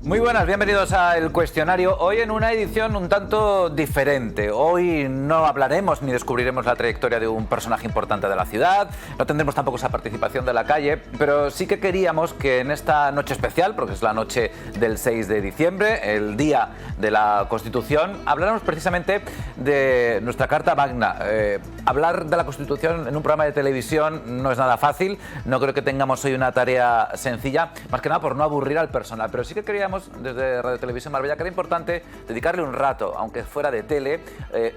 Muy buenas, bienvenidos a El Cuestionario. Hoy en una edición un tanto diferente. Hoy no hablaremos ni descubriremos la trayectoria de un personaje importante de la ciudad, no tendremos tampoco esa participación de la calle, pero sí que queríamos que en esta noche especial, porque es la noche del 6 de diciembre, el día de la Constitución, habláramos precisamente de nuestra Carta Magna. Hablar de la Constitución en un programa de televisión no es nada fácil, no creo que tengamos hoy una tarea sencilla, más que nada por no aburrir al personal, pero sí que queríamos desde Radio Televisión Marbella que era importante dedicarle un rato, aunque fuera de tele,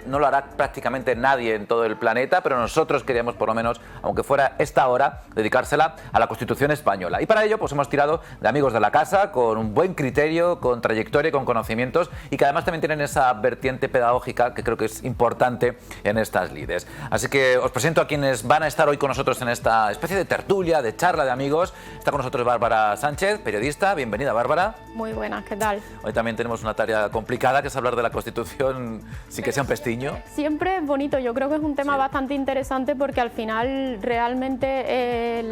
no lo hará prácticamente nadie en todo el planeta, pero nosotros queríamos por lo menos, aunque fuera esta hora, dedicársela a la Constitución española. Y para ello pues hemos tirado de amigos de la casa, con un buen criterio, con trayectoria y con conocimientos, y que además también tienen esa vertiente pedagógica que creo que es importante en estas lides. Así que os presento a quienes van a estar hoy con nosotros en esta especie de tertulia, de charla de amigos. Está con nosotros Bárbara Sánchez, periodista. Bienvenida, Bárbara. Muy buenas, ¿qué tal? Hoy también tenemos una tarea complicada, que es hablar de la Constitución sin que sea un pestiño. Siempre es bonito, yo creo que es un tema bastante interesante porque al final realmente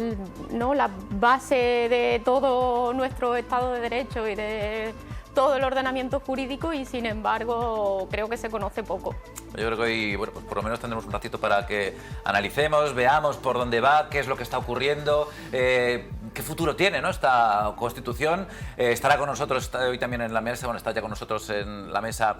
la base de todo nuestro Estado de Derecho y de todo el ordenamiento jurídico, y sin embargo creo que se conoce poco. Yo creo que hoy, bueno, pues por lo menos tendremos un ratito para que analicemos, veamos por dónde va, qué es lo que está ocurriendo, qué futuro tiene, ¿no?, esta Constitución. Estará con nosotros, está hoy también en la mesa, bueno, está ya con nosotros en la mesa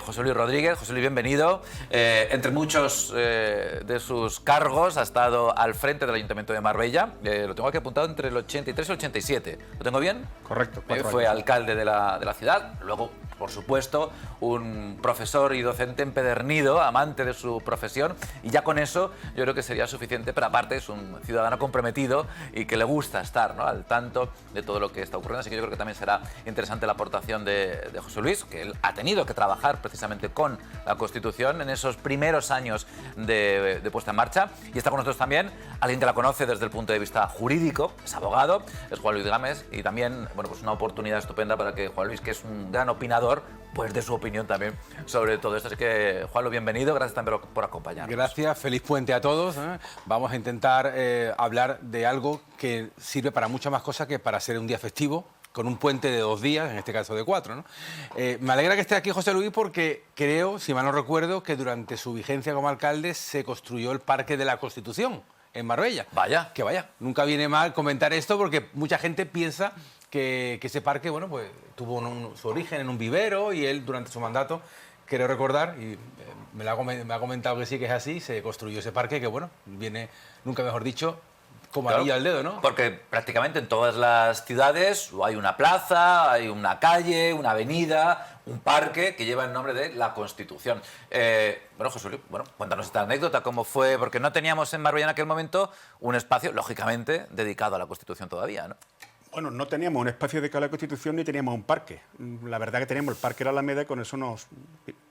José Luis Rodríguez. José Luis, bienvenido. Entre muchos de sus cargos ha estado al frente del Ayuntamiento de Marbella. Lo tengo aquí apuntado entre el 83 y el 87. ¿Lo tengo bien? Correcto. Fue alcalde de la ciudad, luego, por supuesto, un profesor y docente empedernido, amante de su profesión, y ya con eso yo creo que sería suficiente, pero aparte es un ciudadano comprometido y que le gusta estar, ¿no?, al tanto de todo lo que está ocurriendo, así que yo creo que también será interesante la aportación de José Luis, que él ha tenido que trabajar precisamente con la Constitución en esos primeros años de puesta en marcha, y está con nosotros también alguien que la conoce desde el punto de vista jurídico, es abogado, es Juan Luis Gámez, y también, bueno, pues una oportunidad estupenda para que Juan Luis, que es un gran opinador, pues de su opinión también sobre todo esto. Así que, Juanlo, bienvenido, gracias también por acompañarnos. Gracias, feliz puente a todos. Vamos a intentar hablar de algo que sirve para muchas más cosas que para ser un día festivo, con un puente de 2 días, en este caso de 4, ¿no? Me alegra que esté aquí José Luis porque creo, si mal no recuerdo, que durante su vigencia como alcalde se construyó el Parque de la Constitución en Marbella. Vaya. Que vaya, nunca viene mal comentar esto porque mucha gente piensa que ese parque, bueno, pues tuvo su origen en un vivero, y él durante su mandato, quiero recordar, y me ha comentado que sí, que es así, se construyó ese parque que, bueno, viene, nunca mejor dicho, como anillo al dedo, ¿no? Porque prácticamente en todas las ciudades hay una plaza, hay una calle, una avenida, un parque que lleva el nombre de la Constitución. Bueno, José Luis, bueno, cuéntanos esta anécdota, cómo fue, porque no teníamos en Marbella en aquel momento un espacio, lógicamente, dedicado a la Constitución todavía, ¿no? Bueno, no teníamos un espacio dedicado a la Constitución ni teníamos un parque. La verdad que teníamos el Parque de la Alameda y con eso nos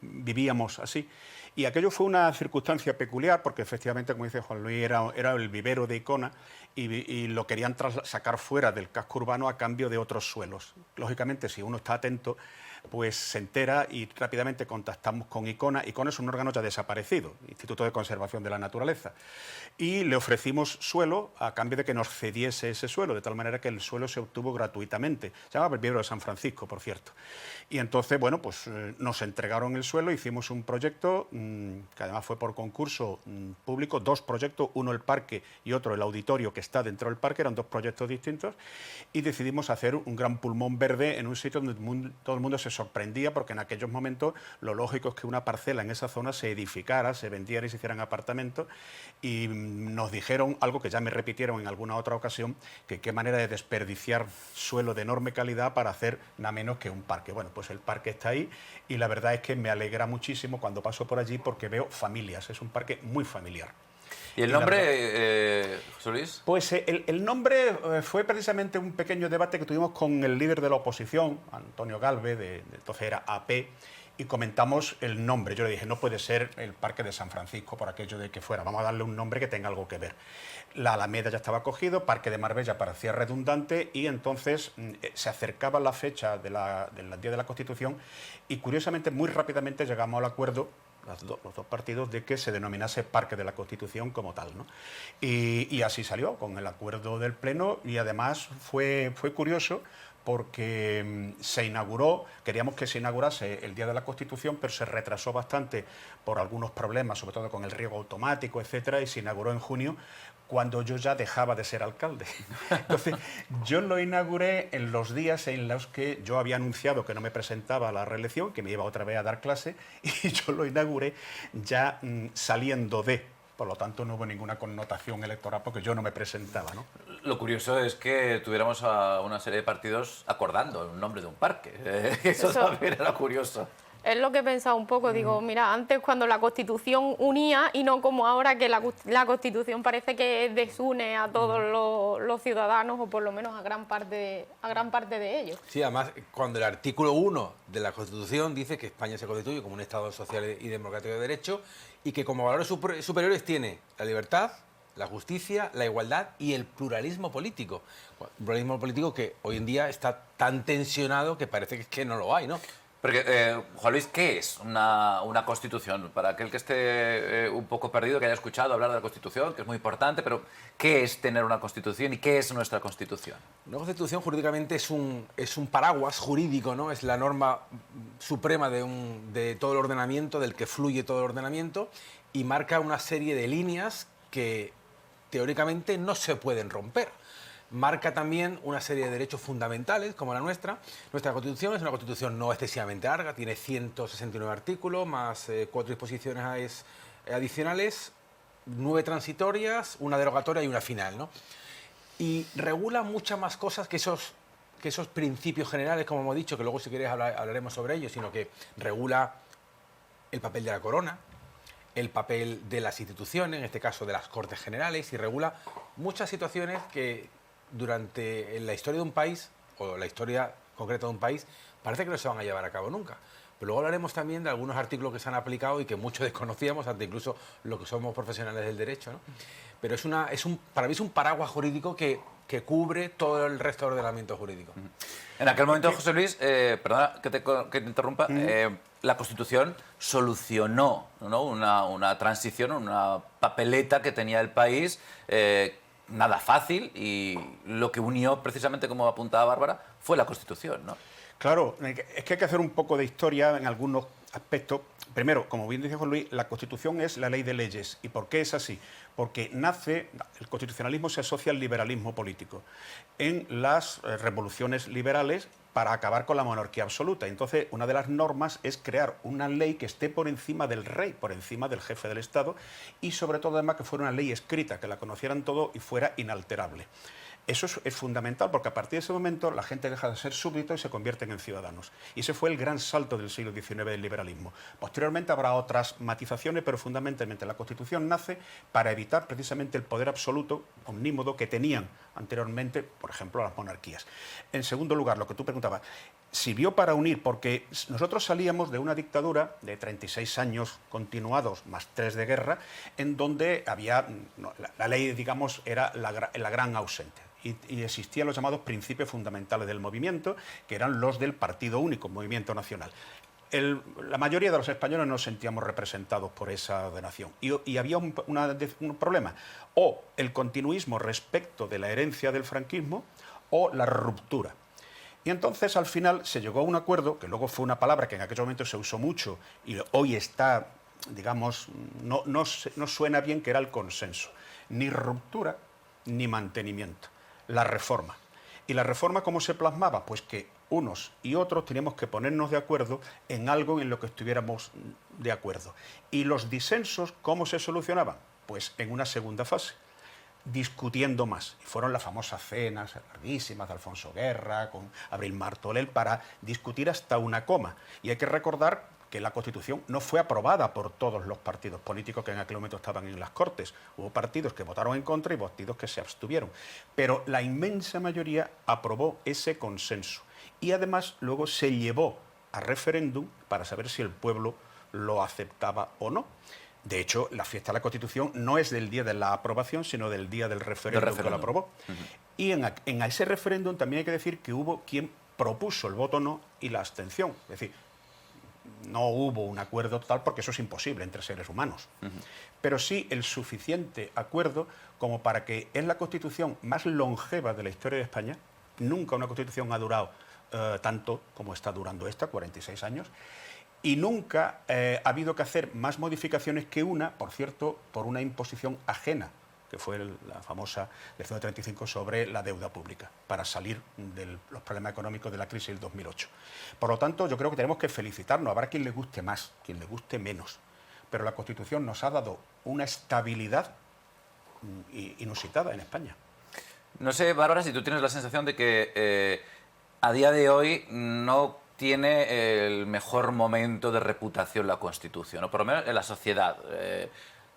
vivíamos así. Y aquello fue una circunstancia peculiar porque efectivamente, como dice Juan Luis, era el vivero de Icona y lo querían sacar fuera del casco urbano a cambio de otros suelos. Lógicamente, si uno está atento, pues se entera y rápidamente contactamos con Icona. Icona es un órgano ya desaparecido, Instituto de Conservación de la Naturaleza, y le ofrecimos suelo a cambio de que nos cediese ese suelo, de tal manera que el suelo se obtuvo gratuitamente. Se llamaba el vivero de San Francisco, por cierto. Y entonces, bueno, pues nos entregaron el suelo, hicimos un proyecto que además fue por concurso público, 2 proyectos, uno el parque y otro el auditorio que está dentro del parque, eran 2 proyectos distintos, y decidimos hacer un gran pulmón verde en un sitio donde todo el mundo se sorprendía, porque en aquellos momentos lo lógico es que una parcela en esa zona se edificara, se vendiera y se hicieran apartamentos, y nos dijeron algo que ya me repitieron en alguna otra ocasión, que qué manera de desperdiciar suelo de enorme calidad para hacer nada menos que un parque. Bueno, pues el parque está ahí y la verdad es que me alegra muchísimo cuando paso por allí porque veo familias, es un parque muy familiar. ¿Y el nombre, José Luis? Pues el nombre fue precisamente un pequeño debate que tuvimos con el líder de la oposición, Antonio Galvez, entonces era AP, y comentamos el nombre. Yo le dije, no puede ser el Parque de San Francisco por aquello de que fuera, vamos a darle un nombre que tenga algo que ver. La Alameda ya estaba cogido, Parque de Marbella parecía redundante, y entonces se acercaba la fecha del Día de la Constitución y curiosamente muy rápidamente llegamos al acuerdo los dos partidos, de que se denominase Parque de la Constitución como tal, ¿no? Y así salió, con el acuerdo del Pleno, y además fue curioso porque se inauguró, queríamos que se inaugurase el Día de la Constitución, pero se retrasó bastante por algunos problemas, sobre todo con el riego automático, etcétera, y se inauguró en junio, cuando yo ya dejaba de ser alcalde. Entonces, yo lo inauguré en los días en los que yo había anunciado que no me presentaba a la reelección, que me iba otra vez a dar clase, y yo lo inauguré ya saliendo de. Por lo tanto, no hubo ninguna connotación electoral porque yo no me presentaba, ¿no? Lo curioso es que tuviéramos a una serie de partidos acordando el nombre de un parque. Eso también era curioso. Es lo que he pensado un poco, digo, mira, antes cuando la Constitución unía y no como ahora que la Constitución parece que desune a todos los ciudadanos, o por lo menos a gran parte de ellos. Sí, además, cuando el artículo 1 de la Constitución dice que España se constituye como un Estado social y democrático de derecho y que como valores superiores tiene la libertad, la justicia, la igualdad y el pluralismo político. Un pluralismo político que hoy en día está tan tensionado que parece que no lo hay, ¿no? Porque, Juan Luis, ¿qué es una Constitución? Para aquel que esté un poco perdido, que haya escuchado hablar de la Constitución, que es muy importante, pero ¿qué es tener una Constitución y qué es nuestra Constitución? Una Constitución jurídicamente es un paraguas jurídico, ¿no? Es la norma suprema de todo el ordenamiento, del que fluye todo el ordenamiento, y marca una serie de líneas que teóricamente no se pueden romper. Marca también una serie de derechos fundamentales, como la nuestra. Nuestra Constitución es una Constitución no excesivamente larga, tiene 169 artículos, más 4 disposiciones adicionales, 9 transitorias, una derogatoria y una final, ¿no? Y regula muchas más cosas que esos principios generales, como hemos dicho, que luego si queréis hablaremos sobre ellos, sino que regula el papel de la corona, el papel de las instituciones, en este caso de las Cortes Generales, y regula muchas situaciones que durante la historia de un país, o la historia concreta de un país, parece que no se van a llevar a cabo nunca. Pero luego hablaremos también de algunos artículos que se han aplicado y que muchos desconocíamos, ante incluso los que somos profesionales del derecho, ¿no? Pero para mí es un paraguas jurídico que cubre todo el resto del ordenamiento jurídico. En aquel momento, José Luis, perdona que te interrumpa, la Constitución solucionó, ¿no?, una transición, una papeleta que tenía el país, nada fácil, y lo que unió precisamente, como apuntaba Bárbara, fue la Constitución, ¿no? Claro, es que hay que hacer un poco de historia en algunos aspectos. Primero, como bien dice Juan Luis, la Constitución es la ley de leyes. ¿Y por qué es así? Porque el constitucionalismo se asocia al liberalismo político en las revoluciones liberales para acabar con la monarquía absoluta. Entonces, una de las normas es crear una ley que esté por encima del rey, por encima del jefe del Estado, y sobre todo, además, que fuera una ley escrita, que la conocieran todos y fuera inalterable. Eso es fundamental, porque a partir de ese momento la gente deja de ser súbditos y se convierten en ciudadanos. Y ese fue el gran salto del siglo XIX del liberalismo. Posteriormente habrá otras matizaciones, pero fundamentalmente la Constitución nace para evitar precisamente el poder absoluto, omnímodo, que tenían anteriormente, por ejemplo, las monarquías. En segundo lugar, lo que tú preguntabas, sirvió para unir, porque nosotros salíamos de una dictadura de 36 años continuados, más 3 de guerra, en donde había, la ley, digamos, era la gran ausente. Y existían los llamados principios fundamentales del movimiento, que eran los del Partido Único, Movimiento Nacional. La mayoría de los españoles nos sentíamos representados por esa ordenación. Y había un problema, o el continuismo respecto de la herencia del franquismo, o la ruptura. Y entonces, al final, se llegó a un acuerdo, que luego fue una palabra que en aquel momento se usó mucho y hoy está, digamos, no suena bien, que era el consenso. Ni ruptura ni mantenimiento. La reforma. ¿Y la reforma cómo se plasmaba? Pues que unos y otros teníamos que ponernos de acuerdo en algo en lo que estuviéramos de acuerdo. ¿Y los disensos cómo se solucionaban? Pues en una segunda fase, discutiendo más. Y fueron las famosas cenas larguísimas de Alfonso Guerra con Abril Martorell para discutir hasta una coma. Y hay que recordar que la Constitución no fue aprobada por todos los partidos políticos que en aquel momento estaban en las Cortes. Hubo partidos que votaron en contra y partidos que se abstuvieron. Pero la inmensa mayoría aprobó ese consenso. Y además luego se llevó a referéndum para saber si el pueblo lo aceptaba o no. De hecho, la fiesta de la Constitución no es del día de la aprobación, sino del día del referéndum que la aprobó. Y en ese referéndum también hay que decir que hubo quien propuso el voto no y la abstención. Es decir, no hubo un acuerdo total porque eso es imposible entre seres humanos, pero sí el suficiente acuerdo como para que es la Constitución más longeva de la historia de España. Nunca una Constitución ha durado tanto como está durando esta, 46 años, y nunca ha habido que hacer más modificaciones que una, por cierto, por una imposición ajena, que fue la famosa lección de 35 sobre la deuda pública, para salir de los problemas económicos de la crisis del 2008. Por lo tanto, yo creo que tenemos que felicitarnos. Habrá quien le guste más, quien le guste menos, pero la Constitución nos ha dado una estabilidad inusitada en España. No sé, Bárbara, si tú tienes la sensación de que a día de hoy no tiene el mejor momento de reputación la Constitución, o por lo menos en la sociedad.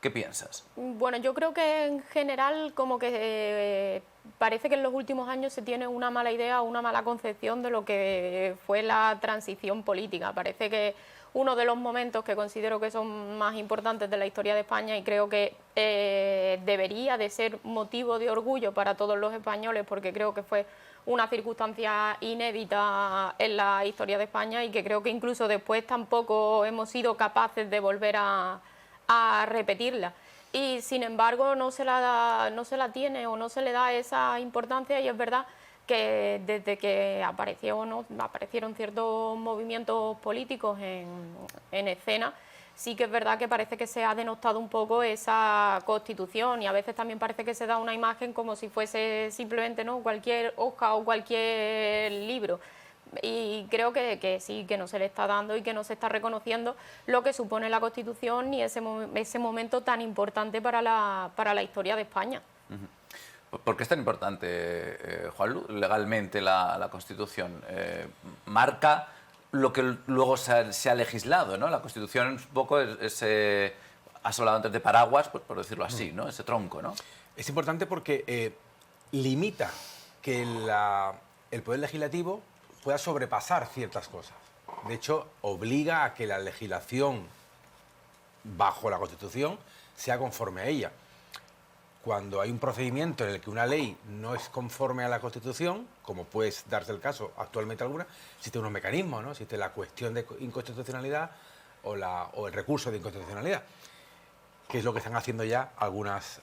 ¿Qué piensas? Bueno, yo creo que en general como que parece que en los últimos años se tiene una mala idea, una mala concepción de lo que fue la transición política. Parece que uno de los momentos que considero que son más importantes de la historia de España, y creo que debería de ser motivo de orgullo para todos los españoles, porque creo que fue una circunstancia inédita en la historia de España y que creo que incluso después tampoco hemos sido capaces de volver a repetirla, y sin embargo no se la tiene o no se le da esa importancia, y es verdad que desde que aparecieron ciertos movimientos políticos en escena, sí que es verdad que parece que se ha denostado un poco esa Constitución, y a veces también parece que se da una imagen como si fuese simplemente, ¿no?, cualquier hoja o cualquier libro. Y creo que sí, que no se le está dando y que no se está reconociendo lo que supone la Constitución y ese momento tan importante para la historia de España. ¿Por qué es tan importante, Juanlu, legalmente la Constitución? Marca lo que luego se ha legislado, ¿no? La Constitución un poco has hablado antes de paraguas, pues por decirlo así, ¿no? Ese tronco, ¿no? Es importante porque limita que el Poder Legislativo pueda sobrepasar ciertas cosas. De hecho, obliga a que la legislación bajo la Constitución sea conforme a ella. Cuando hay un procedimiento en el que una ley no es conforme a la Constitución, como puede darse el caso actualmente alguna, existen unos mecanismos, ¿no? Existe la cuestión de inconstitucionalidad o el recurso de inconstitucionalidad, que es lo que están haciendo ya algunas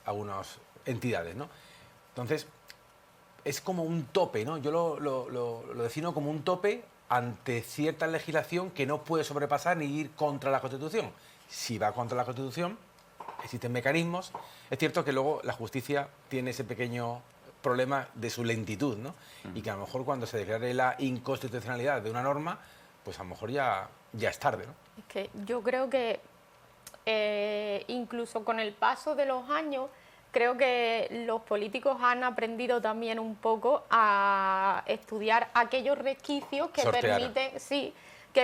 entidades, ¿no? Entonces, es como un tope, ¿no? Yo lo defino como un tope ante cierta legislación que no puede sobrepasar ni ir contra la Constitución. Si va contra la Constitución, existen mecanismos. Es cierto que luego la justicia tiene ese pequeño problema de su lentitud, ¿no? Y que a lo mejor cuando se declare la inconstitucionalidad de una norma, pues a lo mejor ya es tarde, ¿no? Es que yo creo que incluso con el paso de los años, creo que los políticos han aprendido también un poco a estudiar aquellos resquicios que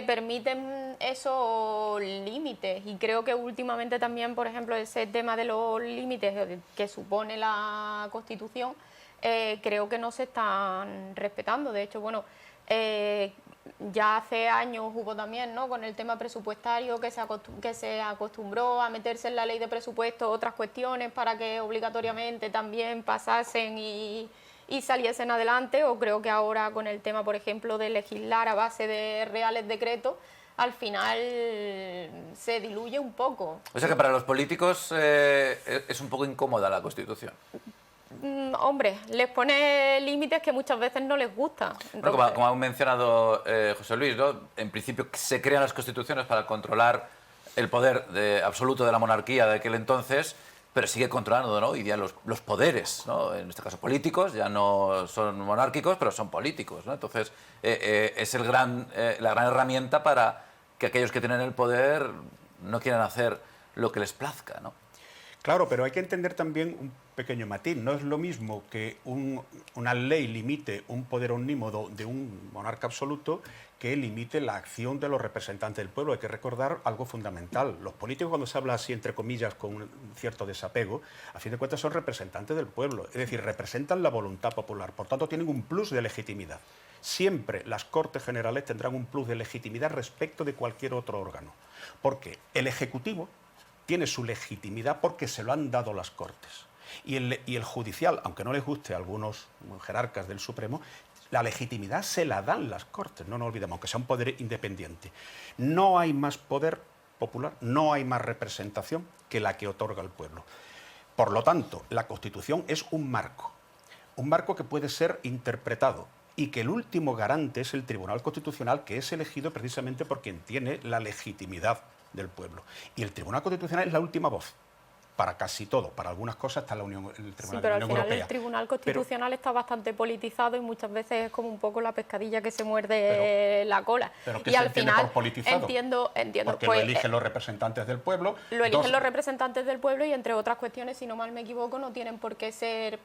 permiten esos límites, y creo que últimamente también, por ejemplo, ese tema de los límites que supone la Constitución, creo que no se están respetando. De hecho, bueno, ya hace años hubo también, ¿no?, con el tema presupuestario que se acostumbró a meterse en la ley de presupuesto otras cuestiones para que obligatoriamente también pasasen y saliesen adelante, o creo que ahora con el tema, por ejemplo, de legislar a base de reales decretos, al final se diluye un poco. O sea que para los políticos es un poco incómoda la Constitución. Hombre, les pone límites que muchas veces no les gusta. Bueno, como ha mencionado José Luis, ¿no?, en principio se crean las constituciones para controlar el poder absoluto de la monarquía de aquel entonces, pero sigue controlando, ¿no?, hoy día los poderes, ¿no?, en este caso políticos, ya no son monárquicos, pero son políticos, ¿no? Entonces es la gran herramienta para que aquellos que tienen el poder no quieran hacer lo que les plazca, ¿no? Claro, pero hay que entender también un pequeño matiz. No es lo mismo que una ley limite un poder omnímodo de un monarca absoluto que limite la acción de los representantes del pueblo. Hay que recordar algo fundamental. Los políticos, cuando se habla así, entre comillas, con un cierto desapego, a fin de cuentas son representantes del pueblo. Es decir, representan la voluntad popular. Por tanto, tienen un plus de legitimidad. Siempre las Cortes Generales tendrán un plus de legitimidad respecto de cualquier otro órgano. Porque el Ejecutivo tiene su legitimidad porque se lo han dado las Cortes. Y el judicial, aunque no les guste a algunos jerarcas del Supremo, La legitimidad se la dan las Cortes, no nos olvidemos, aunque sea un poder independiente. No hay más poder popular, no hay más representación que la que otorga el pueblo. Por lo tanto, la Constitución es un marco que puede ser interpretado y que el último garante es el Tribunal Constitucional, que es elegido precisamente por quien tiene la legitimidad del pueblo. Y el Tribunal Constitucional es la última voz. Para casi todo, para algunas cosas está el Tribunal Sí, de pero la al Unión final Europea. el Tribunal Constitucional está bastante politizado y muchas veces es como un poco la pescadilla que se muerde la cola. Pero ¿qué y se al entiende final por politizado? entiendo, Porque pues, lo eligen los representantes del pueblo. lo eligen los representantes del pueblo y, entre otras cuestiones, si no mal me equivoco, no tienen por qué ser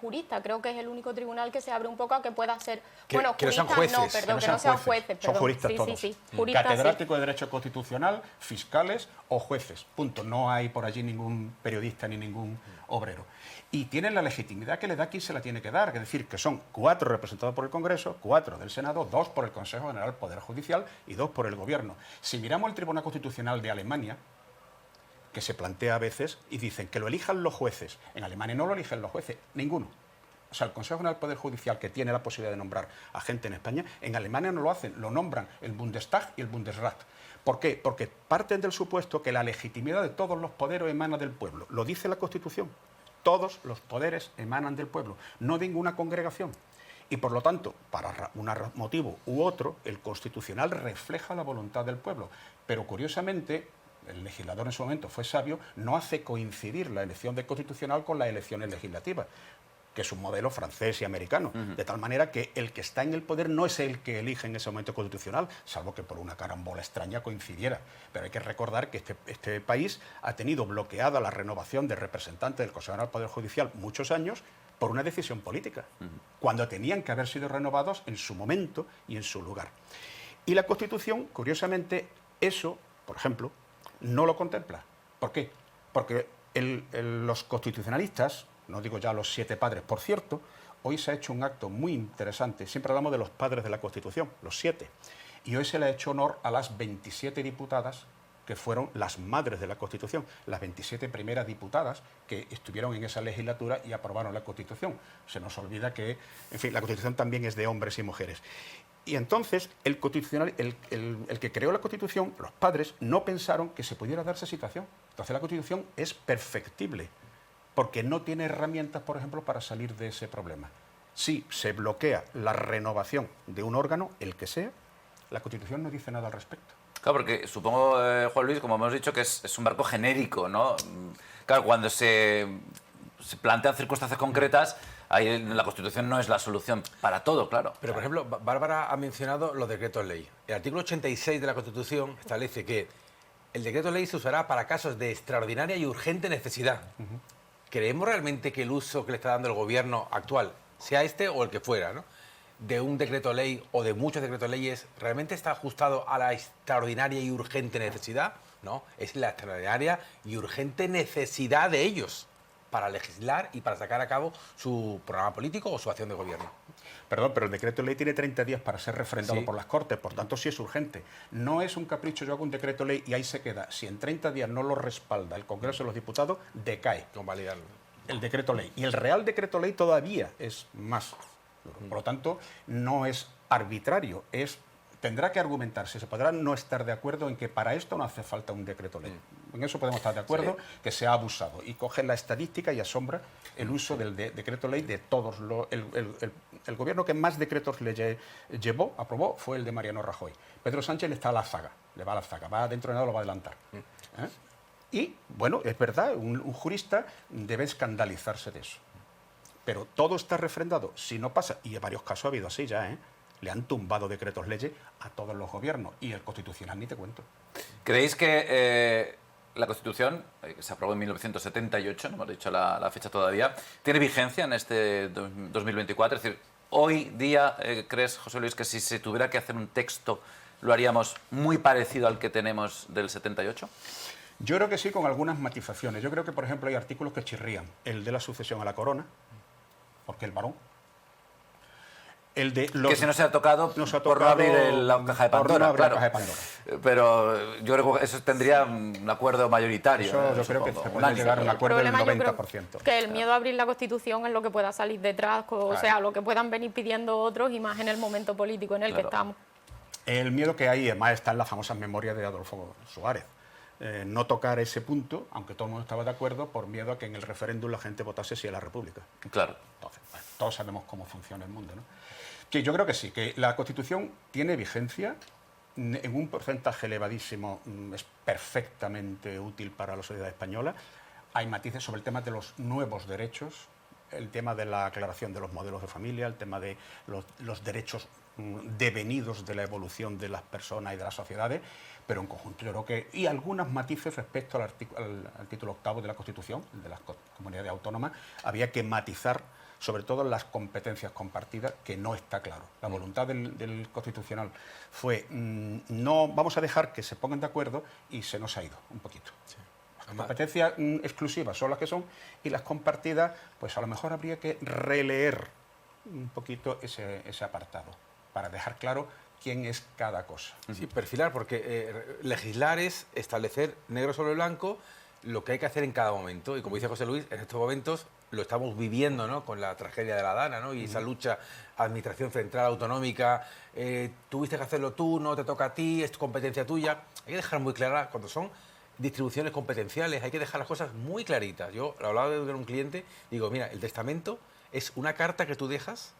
juristas. Creo que es el único tribunal que se abre un poco a que pueda ser... Que no sean juristas jueces, no, perdón, que no sean jueces. Son perdón. juristas sí, todos. Sí, sí, juristas, sí. Catedrático de Derecho Constitucional, fiscales o jueces. Punto. No hay por allí ningún periodista ni ningún obrero. Y tienen la legitimidad que le da quien se la tiene que dar. Es decir, que son 4 representados por el Congreso, 4 del Senado, 2 por el Consejo General del Poder Judicial y 2 por el Gobierno. Si miramos el Tribunal Constitucional de Alemania, que se plantea a veces y dicen que lo elijan los jueces. En Alemania no lo eligen los jueces, ninguno. O sea, el Consejo General del Poder Judicial, que tiene la posibilidad de nombrar a gente en España, en Alemania no lo hacen, lo nombran el Bundestag y el Bundesrat. ¿Por qué? Porque parten del supuesto que la legitimidad de todos los poderes emana del pueblo. Lo dice la Constitución. Todos los poderes emanan del pueblo, no de ninguna congregación. Y por lo tanto, para un motivo u otro, el Constitucional refleja la voluntad del pueblo. Pero curiosamente, el legislador en su momento fue sabio, no hace coincidir la elección del Constitucional con las elecciones legislativas, que es un modelo francés y americano, de tal manera que el que está en el poder no es el que elige en ese momento constitucional, salvo que por una carambola extraña coincidiera. Pero hay que recordar que este país ha tenido bloqueada la renovación de representantes del Consejo General del Poder Judicial muchos años por una decisión política, cuando tenían que haber sido renovados en su momento y en su lugar. Y la Constitución, curiosamente, eso, por ejemplo, no lo contempla. ¿Por qué? Porque los constitucionalistas, no digo ya los 7 padres, por cierto, hoy se ha hecho un acto muy interesante. Siempre hablamos de los padres de la Constitución, los 7. Y hoy se le ha hecho honor a las 27 diputadas que fueron las madres de la Constitución, las 27 primeras diputadas que estuvieron en esa legislatura y aprobaron la Constitución. Se nos olvida que, en fin, la Constitución también es de hombres y mujeres. Y entonces el que creó la Constitución, los padres, no pensaron que se pudiera dar esa situación. Entonces la Constitución es perfectible, porque no tiene herramientas, por ejemplo, para salir de ese problema. Si se bloquea la renovación de un órgano, el que sea, la Constitución no dice nada al respecto. Claro, porque supongo, Juan Luis, como hemos dicho, que es un marco genérico, ¿no? Claro, cuando se plantean circunstancias concretas, ahí la Constitución no es la solución para todo, claro. Pero, por ejemplo, Bárbara ha mencionado los decretos ley. El artículo 86 de la Constitución establece que el decreto ley se usará para casos de extraordinaria y urgente necesidad. ¿Creemos realmente que el uso que le está dando el gobierno actual, sea este o el que fuera, ¿no?, de un decreto ley o de muchos decretos leyes, realmente está ajustado a la extraordinaria y urgente necesidad? No, es la extraordinaria y urgente necesidad de ellos para legislar y para sacar a cabo su programa político o su acción de gobierno. Perdón, pero el decreto ley tiene 30 días para ser refrendado Sí. por las Cortes, por tanto sí es urgente. No es un capricho, yo hago un decreto ley y ahí se queda. Si en 30 días no lo respalda el Congreso de los Diputados, decae Convalidarlo. el decreto ley. Y el Real Decreto Ley todavía es más. Por lo tanto, no es arbitrario, tendrá que argumentarse. Se podrá no estar de acuerdo en que para esto no hace falta un decreto ley. En eso podemos estar de acuerdo, que se ha abusado. Y coge la estadística y asombra el uso del decreto ley de todos. El gobierno que más decretos le aprobó, fue el de Mariano Rajoy. Pedro Sánchez le está a la zaga, le va a la zaga, va dentro de nada, lo va a adelantar. Y, bueno, es verdad, un jurista debe escandalizarse de eso. Pero todo está refrendado. Si no pasa, y en varios casos ha habido así ya, le han tumbado decretos leyes a todos los gobiernos, y el Constitucional ni te cuento. ¿Creéis que la Constitución, que se aprobó en 1978, no hemos dicho la fecha todavía, tiene vigencia en este 2024? Es decir, hoy día, ¿crees, José Luis, que si se tuviera que hacer un texto lo haríamos muy parecido al que tenemos del 78? Yo creo que sí, con algunas matizaciones. Yo creo que, por ejemplo, hay artículos que chirrían. El de la sucesión a la corona, porque el varón. El de Que si no se ha tocado por no abrir la caja de Pandora, claro. La caja de Pandora. Pero yo creo que eso tendría un acuerdo mayoritario. Eso yo creo que se puede llegar a un acuerdo del 90%. Que el miedo a abrir la Constitución es lo que pueda salir detrás, o sea, lo que puedan venir pidiendo otros y más en el momento político en el que estamos. El miedo que hay, además, está en las famosas memorias de Adolfo Suárez. No tocar ese punto, aunque todo el mundo estaba de acuerdo, por miedo a que en el referéndum la gente votase sí a la República. Claro. Entonces, bueno, todos sabemos cómo funciona el mundo, ¿no? Que yo creo que sí, que la Constitución tiene vigencia, en un porcentaje elevadísimo, es perfectamente útil para la sociedad española. Hay matices sobre el tema de los nuevos derechos, el tema de la aclaración de los modelos de familia, el tema de los derechos devenidos de la evolución de las personas y de las sociedades, pero en conjunto yo creo que... Y algunos matices respecto al título 8º de la Constitución, de las comunidades autónomas, había que matizar sobre todo las competencias compartidas, que no está claro. La voluntad del Constitucional fue, no vamos a dejar que se pongan de acuerdo, y se nos ha ido un poquito. Sí. Las competencias exclusivas son las que son, y las compartidas, pues a lo mejor habría que releer un poquito ese apartado, para dejar claro quién es cada cosa. Sí, perfilar, porque legislar es establecer negro sobre blanco lo que hay que hacer en cada momento. Y como dice José Luis, en estos momentos lo estamos viviendo, ¿no?, con la tragedia de la Dana, ¿no?, y esa lucha administración central autonómica, tuviste que hacerlo tú, no te toca a ti, es competencia tuya. Hay que dejar muy clara, cuando son distribuciones competenciales, hay que dejar las cosas muy claritas. Yo lo hablaba de un cliente, digo, mira, el testamento es una carta que tú dejas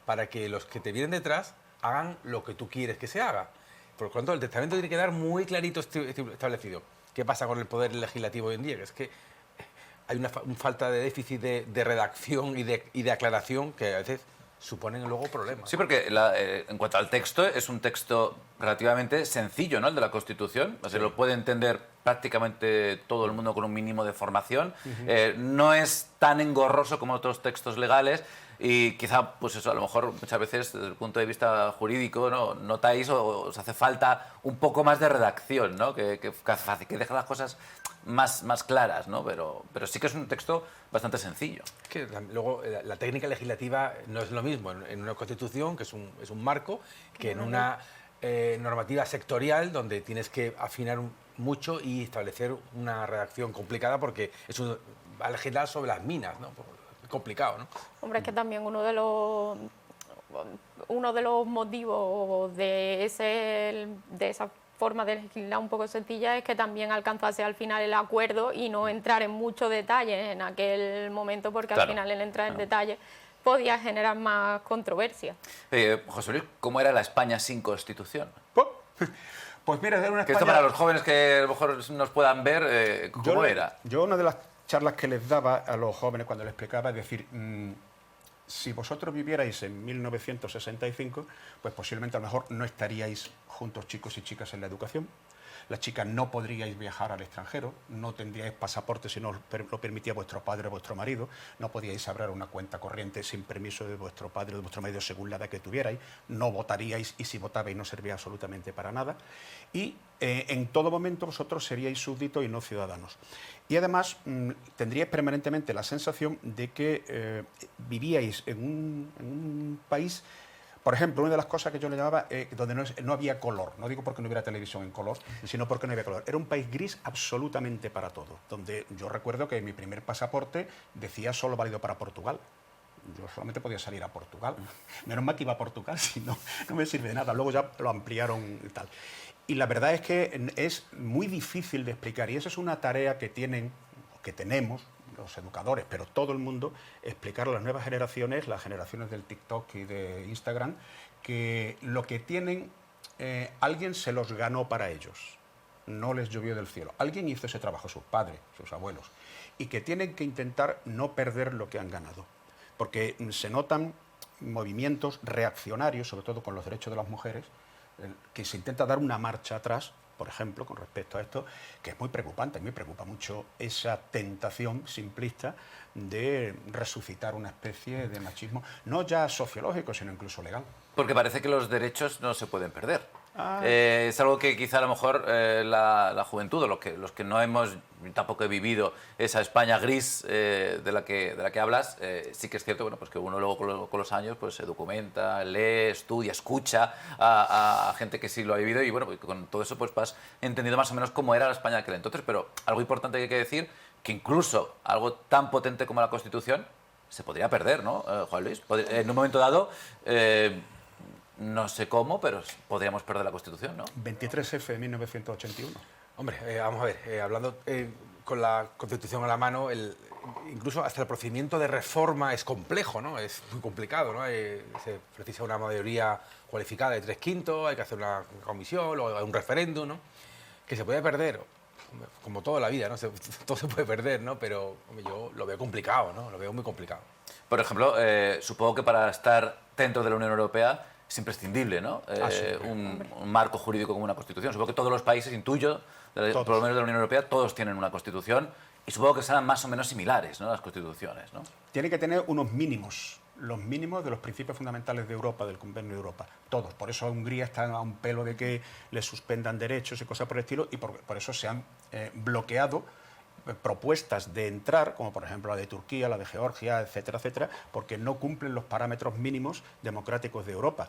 para que los que te vienen detrás hagan lo que tú quieres que se haga. Por lo tanto, el testamento tiene que quedar muy clarito establecido. ¿Qué pasa con el poder legislativo hoy en día? Que es que hay una falta de déficit de redacción y de aclaración que a veces suponen luego problemas. Sí, porque en cuanto al texto, es un texto relativamente sencillo, ¿no?, el de la Constitución. O sea, lo puede entender prácticamente todo el mundo con un mínimo de formación. No es tan engorroso como otros textos legales. Y quizá, pues eso, a lo mejor muchas veces desde el punto de vista jurídico, ¿no?, notáis o os hace falta un poco más de redacción, ¿no?, que deja las cosas más claras, ¿no? Pero sí que es un texto bastante sencillo. Que luego la técnica legislativa no es lo mismo en una Constitución, que es un marco, que en una normativa sectorial donde tienes que afinar mucho y establecer una redacción complicada, porque va a legislar sobre las minas, ¿no? Complicado, ¿no? Hombre, es que también uno de los motivos de esa forma de legislar un poco sencilla es que también alcanzase al final el acuerdo y no entrar en muchos detalles en aquel momento, porque al final el entrar en detalles podía generar más controversia. José Luis, ¿cómo era la España sin Constitución? Pues mira, era una España... Que esto para los jóvenes que a lo mejor nos puedan ver, ¿cómo era? Yo una de las charlas que les daba a los jóvenes cuando les explicaba es decir, si vosotros vivierais en 1965, pues posiblemente a lo mejor no estaríais juntos chicos y chicas en la educación. Las chicas no podríais viajar al extranjero, no tendríais pasaporte si no lo permitía vuestro padre o vuestro marido, no podíais abrir una cuenta corriente sin permiso de vuestro padre o de vuestro marido según la edad que tuvierais, no votaríais y si votabais no servía absolutamente para nada. Y en todo momento vosotros seríais súbditos y no ciudadanos. Y además tendríais permanentemente la sensación de que vivíais en un país... Por ejemplo, una de las cosas que yo le llamaba, donde no había color, no digo porque no hubiera televisión en color, sino porque no había color. Era un país gris absolutamente para todo, donde yo recuerdo que mi primer pasaporte decía solo válido para Portugal. Yo solamente podía salir a Portugal. Menos mal que iba a Portugal, si no, no me sirve de nada. Luego ya lo ampliaron y tal. Y la verdad es que es muy difícil de explicar, y eso es una tarea que tenemos, los educadores, pero todo el mundo, explicar a las nuevas generaciones, las generaciones del TikTok y de Instagram, que lo que tienen, alguien se los ganó para ellos, no les llovió del cielo. Alguien hizo ese trabajo, sus padres, sus abuelos, y que tienen que intentar no perder lo que han ganado, porque se notan movimientos reaccionarios, sobre todo con los derechos de las mujeres, que se intenta dar una marcha atrás, por ejemplo, con respecto a esto, que es muy preocupante. A mí me preocupa mucho esa tentación simplista de resucitar una especie de machismo, no ya sociológico, sino incluso legal. Porque parece que los derechos no se pueden perder. Es algo que quizá a lo mejor la juventud, o los que no hemos, tampoco he vivido esa España gris de la que hablas, sí que es cierto, bueno, pues que uno luego con los años pues se documenta, lee, estudia, escucha a gente que sí lo ha vivido y bueno, pues con todo eso pues vas entendiendo más o menos cómo era la España de aquel entonces, pero algo importante que hay que decir, que incluso algo tan potente como la Constitución se podría perder, ¿no, Juan Luis? En un momento dado... no sé cómo, pero podríamos perder la Constitución, ¿no? 23F de 1981. Hombre, vamos a ver, hablando con la Constitución a la mano, incluso hasta el procedimiento de reforma es complejo, ¿no? Es muy complicado, ¿no? Se precisa una mayoría cualificada de 3/5, hay que hacer una comisión, luego un referéndum, ¿no? Que se puede perder, como toda la vida, ¿no? Todo se puede perder, ¿no? Pero hombre, yo lo veo complicado, ¿no? Lo veo muy complicado. Por ejemplo, supongo que para estar dentro de la Unión Europea es imprescindible, ¿no? Sí, un marco jurídico como una Constitución. Supongo que todos los países, intuyo, por lo menos de la Unión Europea, todos tienen una Constitución y supongo que serán más o menos similares, ¿no? Las Constituciones, ¿no? Tiene que tener unos mínimos, los mínimos de los principios fundamentales de Europa, del Convenio de Europa. Todos. Por eso Hungría está a un pelo de que le suspendan derechos y cosas por el estilo y por eso se han bloqueado propuestas de entrar, como por ejemplo la de Turquía, la de Georgia, etcétera, etcétera, porque no cumplen los parámetros mínimos democráticos de Europa.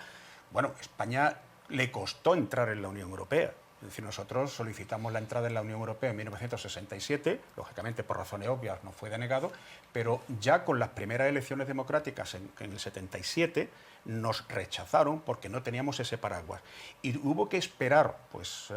Bueno, España le costó entrar en la Unión Europea. Es decir, nosotros solicitamos la entrada en la Unión Europea en 1967, lógicamente por razones obvias nos fue denegado, pero ya con las primeras elecciones democráticas en el 77 nos rechazaron porque no teníamos ese paraguas. Y hubo que esperar, pues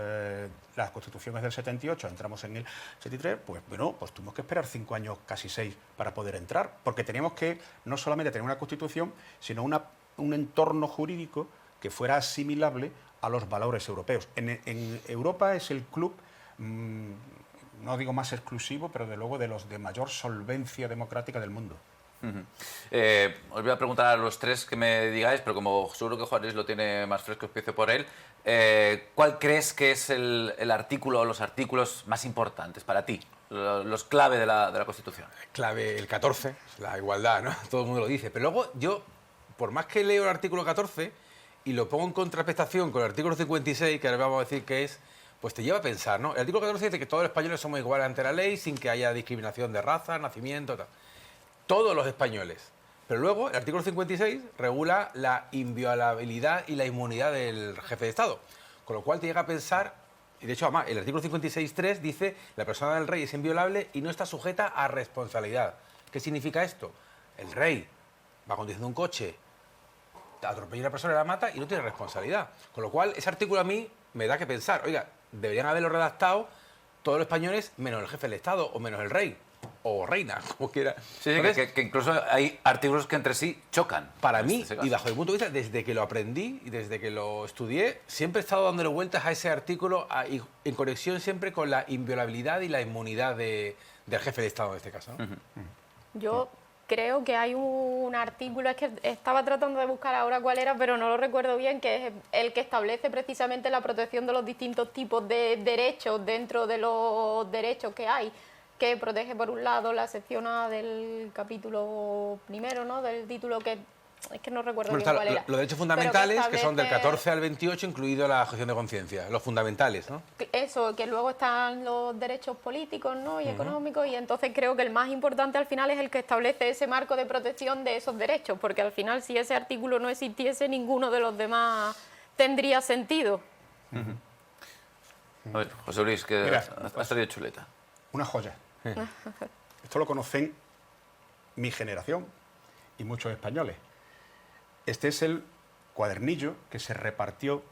las constituciones del 78, entramos en el 73, pues bueno, pues tuvimos que esperar 5 años, casi 6, para poder entrar, porque teníamos que no solamente tener una constitución, sino un entorno jurídico que fuera asimilable a los valores europeos. En Europa es el club, no digo más exclusivo, pero de luego de los de mayor solvencia democrática del mundo. Os voy a preguntar a los tres que me digáis, pero como seguro que Juan Luis lo tiene más fresco, empiezo por él. ¿Cuál crees que es el artículo o los artículos más importantes para ti? Los clave de la Constitución. Clave el 14, la igualdad, ¿no? Todo el mundo lo dice. Pero luego yo, por más que leo el artículo 14 y lo pongo en contraprestación con el artículo 56, que ahora vamos a decir que es, pues te lleva a pensar, ¿no? El artículo 14 dice que todos los españoles somos iguales ante la ley, sin que haya discriminación de raza, nacimiento, tal. Todos los españoles. Pero luego el artículo 56 regula la inviolabilidad y la inmunidad del jefe de Estado. Con lo cual te llega a pensar, y de hecho además el artículo 56.3 dice la persona del rey es inviolable y no está sujeta a responsabilidad. ¿Qué significa esto? El rey va conduciendo un coche, atropella a una persona y la mata y no tiene responsabilidad. Con lo cual ese artículo a mí me da que pensar, oiga, deberían haberlo redactado todos los españoles menos el jefe del Estado o menos el rey. O reina, como quiera. Sí, entonces, que incluso hay artículos que entre sí chocan. Para mí, y bajo mi punto de vista, desde que lo aprendí y desde que lo estudié, siempre he estado dándole vueltas a ese artículo en conexión siempre con la inviolabilidad y la inmunidad del jefe de Estado en este caso, ¿no? Yo creo que hay un artículo, es que estaba tratando de buscar ahora cuál era, pero no lo recuerdo bien, que es el que establece precisamente la protección de los distintos tipos de derechos dentro de los derechos que hay, que protege por un lado la sección A del capítulo primero, ¿no? Del título que es que no recuerdo bien cuál era. Los derechos fundamentales, que son del 14 al 28, incluido la objeción de conciencia, los fundamentales, ¿no? Eso, que luego están los derechos políticos, ¿no? Y económicos, y entonces creo que el más importante al final es el que establece ese marco de protección de esos derechos, porque al final si ese artículo no existiese, ninguno de los demás tendría sentido. A ver, José Luis, que Mira, ha salido chuleta. Una joya. Esto lo conocen mi generación y muchos españoles. Este es el cuadernillo que se repartió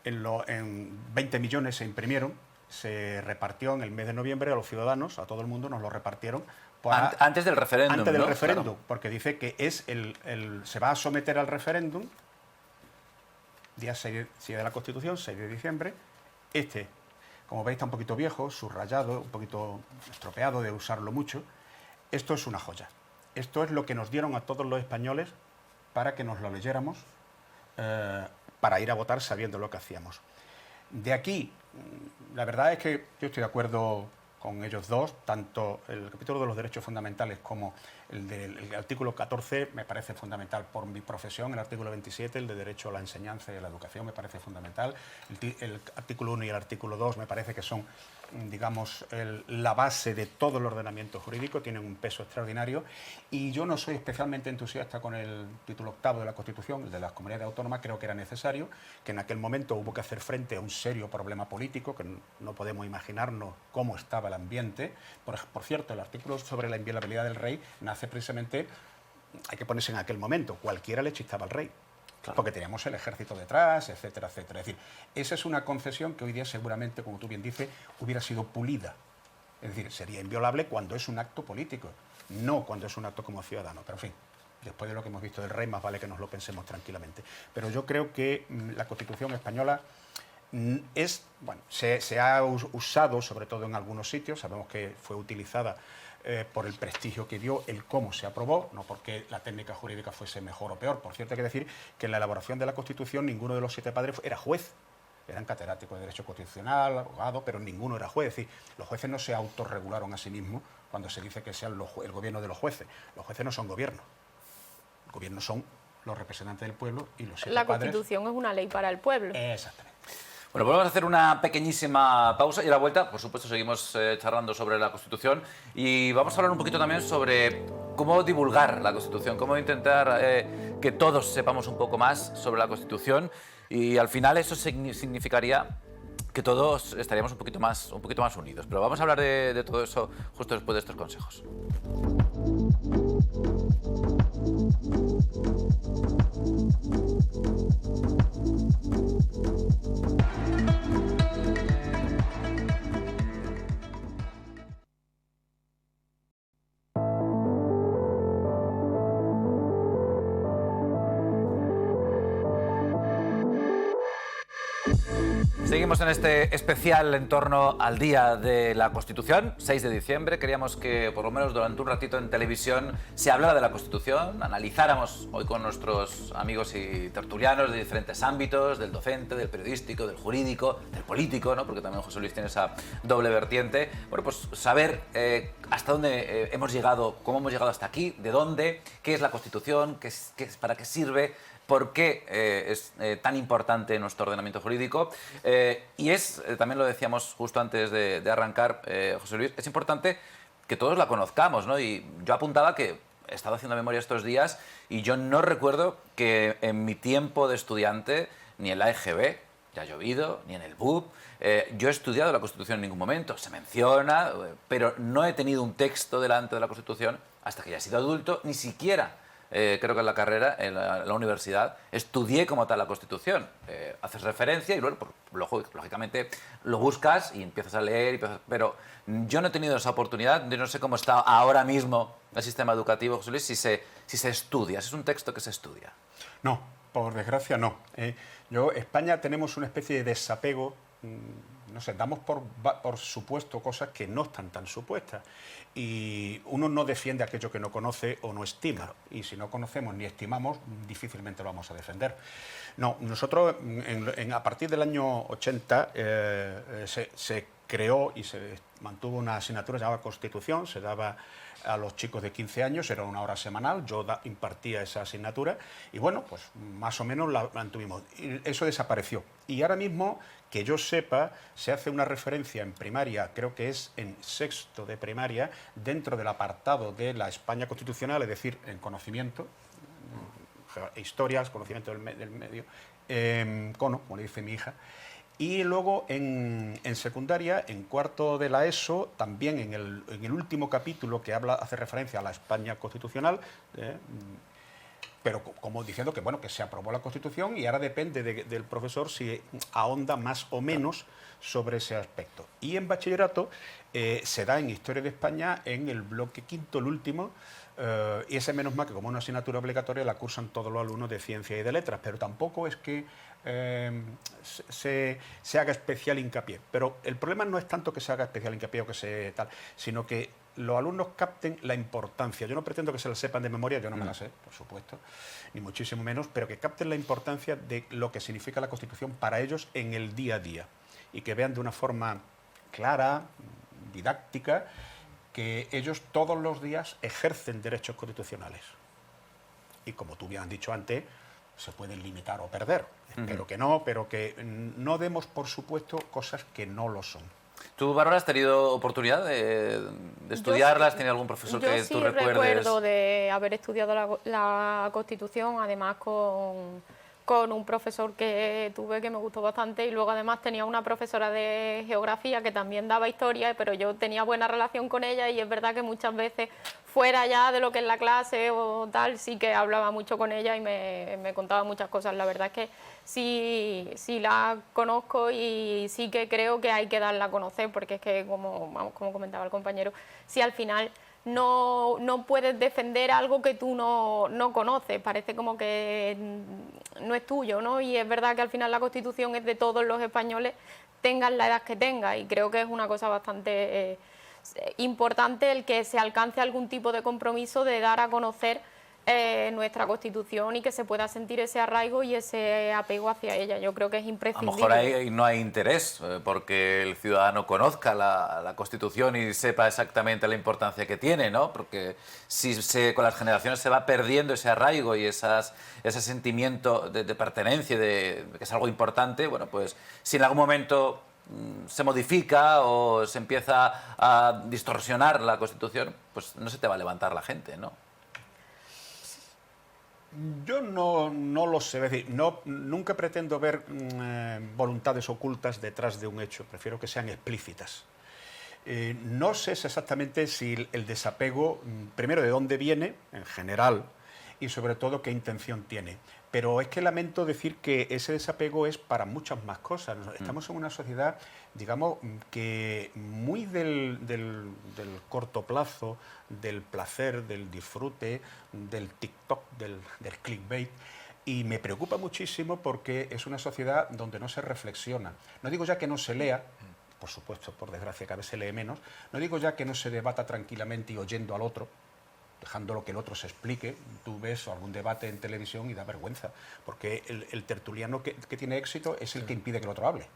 en 20 millones, se imprimieron, se repartió en el mes de noviembre a los ciudadanos, a todo el mundo, nos lo repartieron. Antes del referéndum. Antes del ¿no? referéndum, Claro. porque dice que es se va a someter al referéndum, día 6 de la Constitución, 6 de diciembre. Como veis, está un poquito viejo, subrayado, un poquito estropeado de usarlo mucho. Esto es una joya. Esto es lo que nos dieron a todos los españoles para que nos lo leyéramos, para ir a votar sabiendo lo que hacíamos. De aquí, la verdad es que yo estoy de acuerdo con ellos dos, tanto el capítulo de los derechos fundamentales como El artículo 14 me parece fundamental por mi profesión, el artículo 27, el de derecho a la enseñanza y a la educación, me parece fundamental. El artículo 1 y el artículo 2 me parece que son, digamos, la base de todo el ordenamiento jurídico, tienen un peso extraordinario, y yo no soy especialmente entusiasta con el título 8º de la Constitución, el de las comunidades autónomas. Creo que era necesario, que en aquel momento hubo que hacer frente a un serio problema político, que no podemos imaginarnos cómo estaba el ambiente. Por cierto, el artículo sobre la inviolabilidad del rey nace precisamente, hay que ponerse en aquel momento, cualquiera le chistaba al rey. Claro. Porque teníamos el ejército detrás, etcétera, etcétera. Es decir, esa es una concesión que hoy día seguramente, como tú bien dices, hubiera sido pulida. Es decir, sería inviolable cuando es un acto político, no cuando es un acto como ciudadano. Pero en fin, después de lo que hemos visto del rey, más vale que nos lo pensemos tranquilamente. Pero yo creo que la Constitución española es, bueno, se ha usado, sobre todo en algunos sitios, sabemos que fue utilizada por el prestigio que dio, el cómo se aprobó, no porque la técnica jurídica fuese mejor o peor. Por cierto, hay que decir que en la elaboración de la Constitución ninguno de los 7 padres era juez. Eran catedráticos de Derecho Constitucional, abogados, pero ninguno era juez. Es decir, los jueces no se autorregularon a sí mismos cuando se dice que sean el gobierno de los jueces. Los jueces no son gobierno. Los gobiernos son los representantes del pueblo y los 7 La padres... Constitución es una ley para el pueblo. Exactamente. Bueno, pues vamos a hacer una pequeñísima pausa y a la vuelta, por supuesto, seguimos charlando sobre la Constitución y vamos a hablar un poquito también sobre cómo divulgar la Constitución, cómo intentar que todos sepamos un poco más sobre la Constitución, y al final eso significaría que todos estaríamos un poquito más unidos. Pero vamos a hablar de todo eso justo después de estos consejos. Seguimos en este especial en torno al Día de la Constitución, 6 de diciembre. Queríamos que por lo menos durante un ratito en televisión se hablara de la Constitución, analizáramos hoy con nuestros amigos y tertulianos de diferentes ámbitos, del docente, del periodístico, del jurídico, del político, ¿no? Porque también José Luis tiene esa doble vertiente. Bueno, pues saber hasta dónde hemos llegado, cómo hemos llegado hasta aquí, de dónde, qué es la Constitución, para qué sirve, por qué es tan importante nuestro ordenamiento jurídico. Y también lo decíamos justo antes de arrancar, José Luis, es importante que todos la conozcamos, ¿no? Y yo apuntaba que he estado haciendo memoria estos días y yo no recuerdo que en mi tiempo de estudiante, ni en la EGB, ya ha llovido, ni en el BUP, yo he estudiado la Constitución en ningún momento. Se menciona, pero no he tenido un texto delante de la Constitución hasta que ya he sido adulto, ni siquiera... creo que en la carrera, en la universidad, estudié como tal la Constitución. Haces referencia y luego, lógicamente, lo buscas y empiezas a leer, pero yo no he tenido esa oportunidad. Yo no sé cómo está ahora mismo el sistema educativo, José Luis, si se estudia, si es un texto que se estudia. No, por desgracia no. España tenemos una especie de desapego, no sé, damos por supuesto cosas que no están tan supuestas. Y uno no defiende aquello que no conoce o no estima. Claro. Y si no conocemos ni estimamos, difícilmente lo vamos a defender. No, nosotros a partir del año 80 se creó y se mantuvo una asignatura llamada Constitución, se daba a los chicos de 15 años, era una hora semanal, yo impartía esa asignatura y bueno, pues más o menos la mantuvimos. Y eso desapareció. Y ahora mismo, que yo sepa, se hace una referencia en primaria, creo que es en 6º de primaria, dentro del apartado de la España constitucional, es decir, en conocimiento, historias, conocimiento del medio, cono, como le dice mi hija. Y luego en secundaria, en 4º de la ESO, también en el último capítulo que hace referencia a la España constitucional, pero como diciendo que bueno, que se aprobó la Constitución y ahora depende del profesor si ahonda más o menos sobre ese aspecto. Y en bachillerato se da en Historia de España en el bloque 5º, el último, y ese menos mal que como una asignatura obligatoria la cursan todos los alumnos de Ciencia y de Letras, pero tampoco es que se haga especial hincapié. Pero el problema no es tanto que se haga especial hincapié o que se tal, sino que los alumnos capten la importancia. Yo no pretendo que se la sepan de memoria, yo no me la sé, por supuesto, ni muchísimo menos, pero que capten la importancia de lo que significa la Constitución para ellos en el día a día y que vean de una forma clara, didáctica, que ellos todos los días ejercen derechos constitucionales. Y como tú bien has dicho antes, se pueden limitar o perder. Espero que no, pero que no demos por supuesto cosas que no lo son. ¿Tú, Bárbara, has tenido oportunidad de estudiarlas? ¿Tienes algún profesor que tú recuerdes? Yo sí recuerdo de haber estudiado la Constitución, además con un profesor que tuve que me gustó bastante, y luego además tenía una profesora de geografía que también daba historia, pero yo tenía buena relación con ella, y es verdad que muchas veces fuera ya de lo que es la clase o tal, sí que hablaba mucho con ella y me contaba muchas cosas. La verdad es que sí la conozco y sí que creo que hay que darla a conocer, porque es que, como comentaba el compañero, si al final no puedes defender algo que tú no conoces, parece como que no es tuyo, ¿no? Y es verdad que al final la Constitución es de todos los españoles, tengan la edad que tengan, y creo que es una cosa bastante importante el que se alcance algún tipo de compromiso de dar a conocer nuestra Constitución, y que se pueda sentir ese arraigo y ese apego hacia ella. Yo creo que es A lo imprescindible. mejor ahí no hay interés porque el ciudadano conozca la Constitución y sepa exactamente la importancia que tiene, ¿no? Porque si con las generaciones se va perdiendo ese arraigo y ese sentimiento de pertenencia, de que es algo importante, bueno, pues si en algún momento se modifica o se empieza a distorsionar la Constitución, pues no se te va a levantar la gente, ¿no? Yo no lo sé, es decir, nunca pretendo ver voluntades ocultas detrás de un hecho, prefiero que sean explícitas. No sé exactamente si el desapego, primero, de dónde viene, en general, y sobre todo qué intención tiene. Pero es que lamento decir que ese desapego es para muchas más cosas. Estamos en una sociedad, digamos, que muy del corto plazo, del placer, del disfrute, del TikTok, del clickbait. Y me preocupa muchísimo porque es una sociedad donde no se reflexiona. No digo ya que no se lea, por supuesto, por desgracia cada vez se lee menos. No digo ya que no se debata tranquilamente y oyendo al otro, dejándolo que el otro se explique. Tú ves algún debate en televisión y da vergüenza, porque el tertuliano que tiene éxito es el que impide que el otro hable.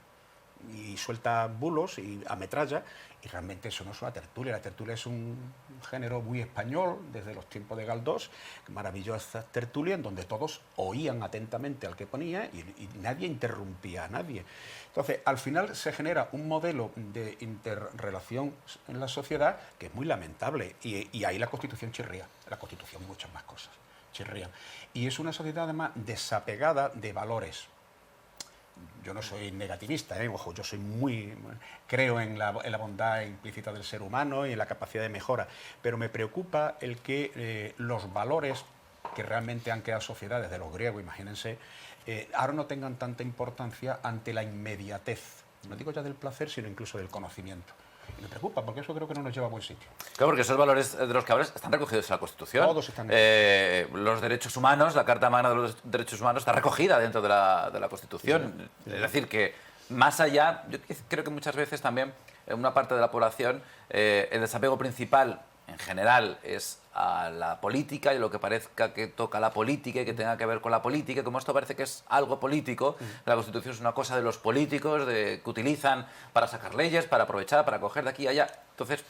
Y suelta bulos y ametralla, y realmente eso no es una tertulia. La tertulia es un género muy español, desde los tiempos de Galdós, maravillosa tertulia en donde todos oían atentamente al que ponía y nadie interrumpía a nadie. Entonces, al final se genera un modelo de interrelación en la sociedad que es muy lamentable, y ahí la Constitución chirría, la Constitución y muchas más cosas chirrían. Y es una sociedad además desapegada de valores. Yo no soy negativista, ojo, yo creo en la bondad implícita del ser humano y en la capacidad de mejora, pero me preocupa el que los valores que realmente han creado sociedades de los griegos, imagínense, ahora no tengan tanta importancia ante la inmediatez, no digo ya del placer, sino incluso del conocimiento. Y me preocupa, porque eso creo que no nos lleva a buen sitio. Claro, porque esos valores de los que hablas están recogidos en la Constitución. Todos están los derechos humanos, la Carta Magna de los Derechos Humanos está recogida dentro de la Constitución. Sí. Es decir, que más allá, yo creo que muchas veces también en una parte de la población el desapego principal en general es a la política y lo que parezca que toca la política y que tenga que ver con la política. Como esto parece que es algo político, la Constitución es una cosa de los políticos que utilizan para sacar leyes, para aprovechar, para coger de aquí y allá. Entonces,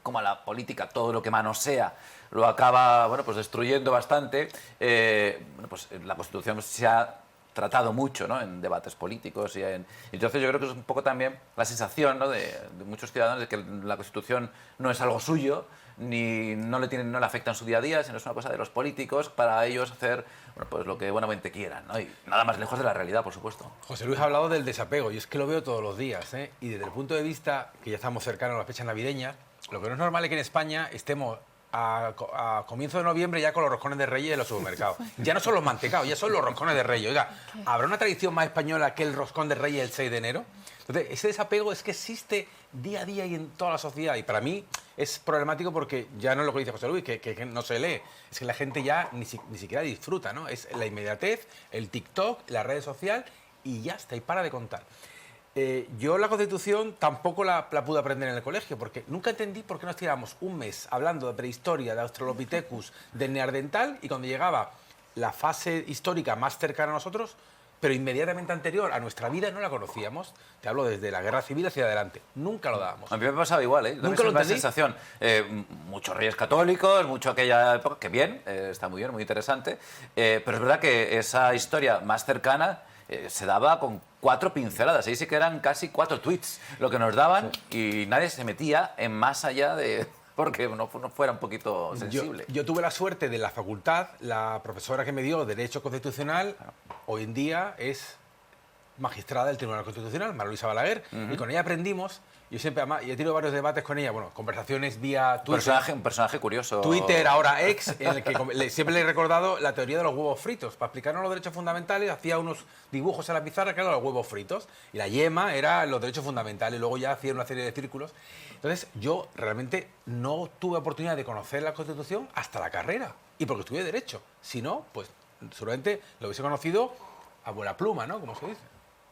como a la política todo lo que manosea lo acaba, bueno, pues destruyendo bastante, bueno, pues la Constitución se ha tratado mucho, ¿no?, en debates políticos. Entonces yo creo que es un poco también la sensación, ¿no?, de muchos ciudadanos de que la Constitución no es algo suyo, ni no le afecta en su día a día, sino es una cosa de los políticos para ellos hacer, bueno, pues lo que buenamente quieran, ¿no? Y nada más lejos de la realidad, por supuesto. José Luis ha hablado del desapego, y es que lo veo todos los días, ¿eh? Y desde el punto de vista que ya estamos cercanos a las fechas navideñas, lo que no es normal es que en España estemos a comienzo de noviembre ya con los roscones de Reyes en los supermercados. Ya no son los mantecados, ya son los roscones de Reyes. Oiga, ¿habrá una tradición más española que el roscón de Reyes el 6 de enero? Entonces, ese desapego es que existe día a día y en toda la sociedad. Y para mí es problemático porque ya no es lo que dice José Luis, que no se lee. Es que la gente ya ni siquiera disfruta, ¿no? Es la inmediatez, el TikTok, la red social y ya está, y para de contar. Yo la Constitución tampoco la pude aprender en el colegio, porque nunca entendí por qué nos tirábamos un mes hablando de prehistoria, de Australopithecus, del Neandertal, y cuando llegaba la fase histórica más cercana a nosotros, pero inmediatamente anterior a nuestra vida no la conocíamos. Te hablo desde la guerra civil hacia adelante. Nunca lo dábamos. A mí me pasaba igual, ¿eh? Nunca lo la entendí. sensación. Muchos reyes católicos, mucho aquella época, que bien, está muy bien, muy interesante. Pero es verdad que esa historia más cercana se daba con 4 pinceladas. Ahí sí que eran casi 4 tweets lo que nos daban y nadie se metía en más allá de... porque no fuera un poquito sensible. Yo tuve la suerte de la facultad, la profesora que me dio Derecho Constitucional, hoy en día es magistrada del Tribunal Constitucional, María Luisa Balaguer, y con ella aprendimos, yo siempre, además, y he tenido varios debates con ella, bueno, conversaciones vía Twitter. Un personaje curioso. Twitter, ahora ex, en el que siempre le he recordado la teoría de los huevos fritos. Para explicarnos los derechos fundamentales, hacía unos dibujos en la pizarra que eran los huevos fritos, y la yema era los derechos fundamentales, y luego ya hacía una serie de círculos. Entonces, yo realmente no tuve oportunidad de conocer la Constitución hasta la carrera, y porque estudié Derecho. Si no, pues seguramente lo hubiese conocido a buena pluma, ¿no? Como se dice.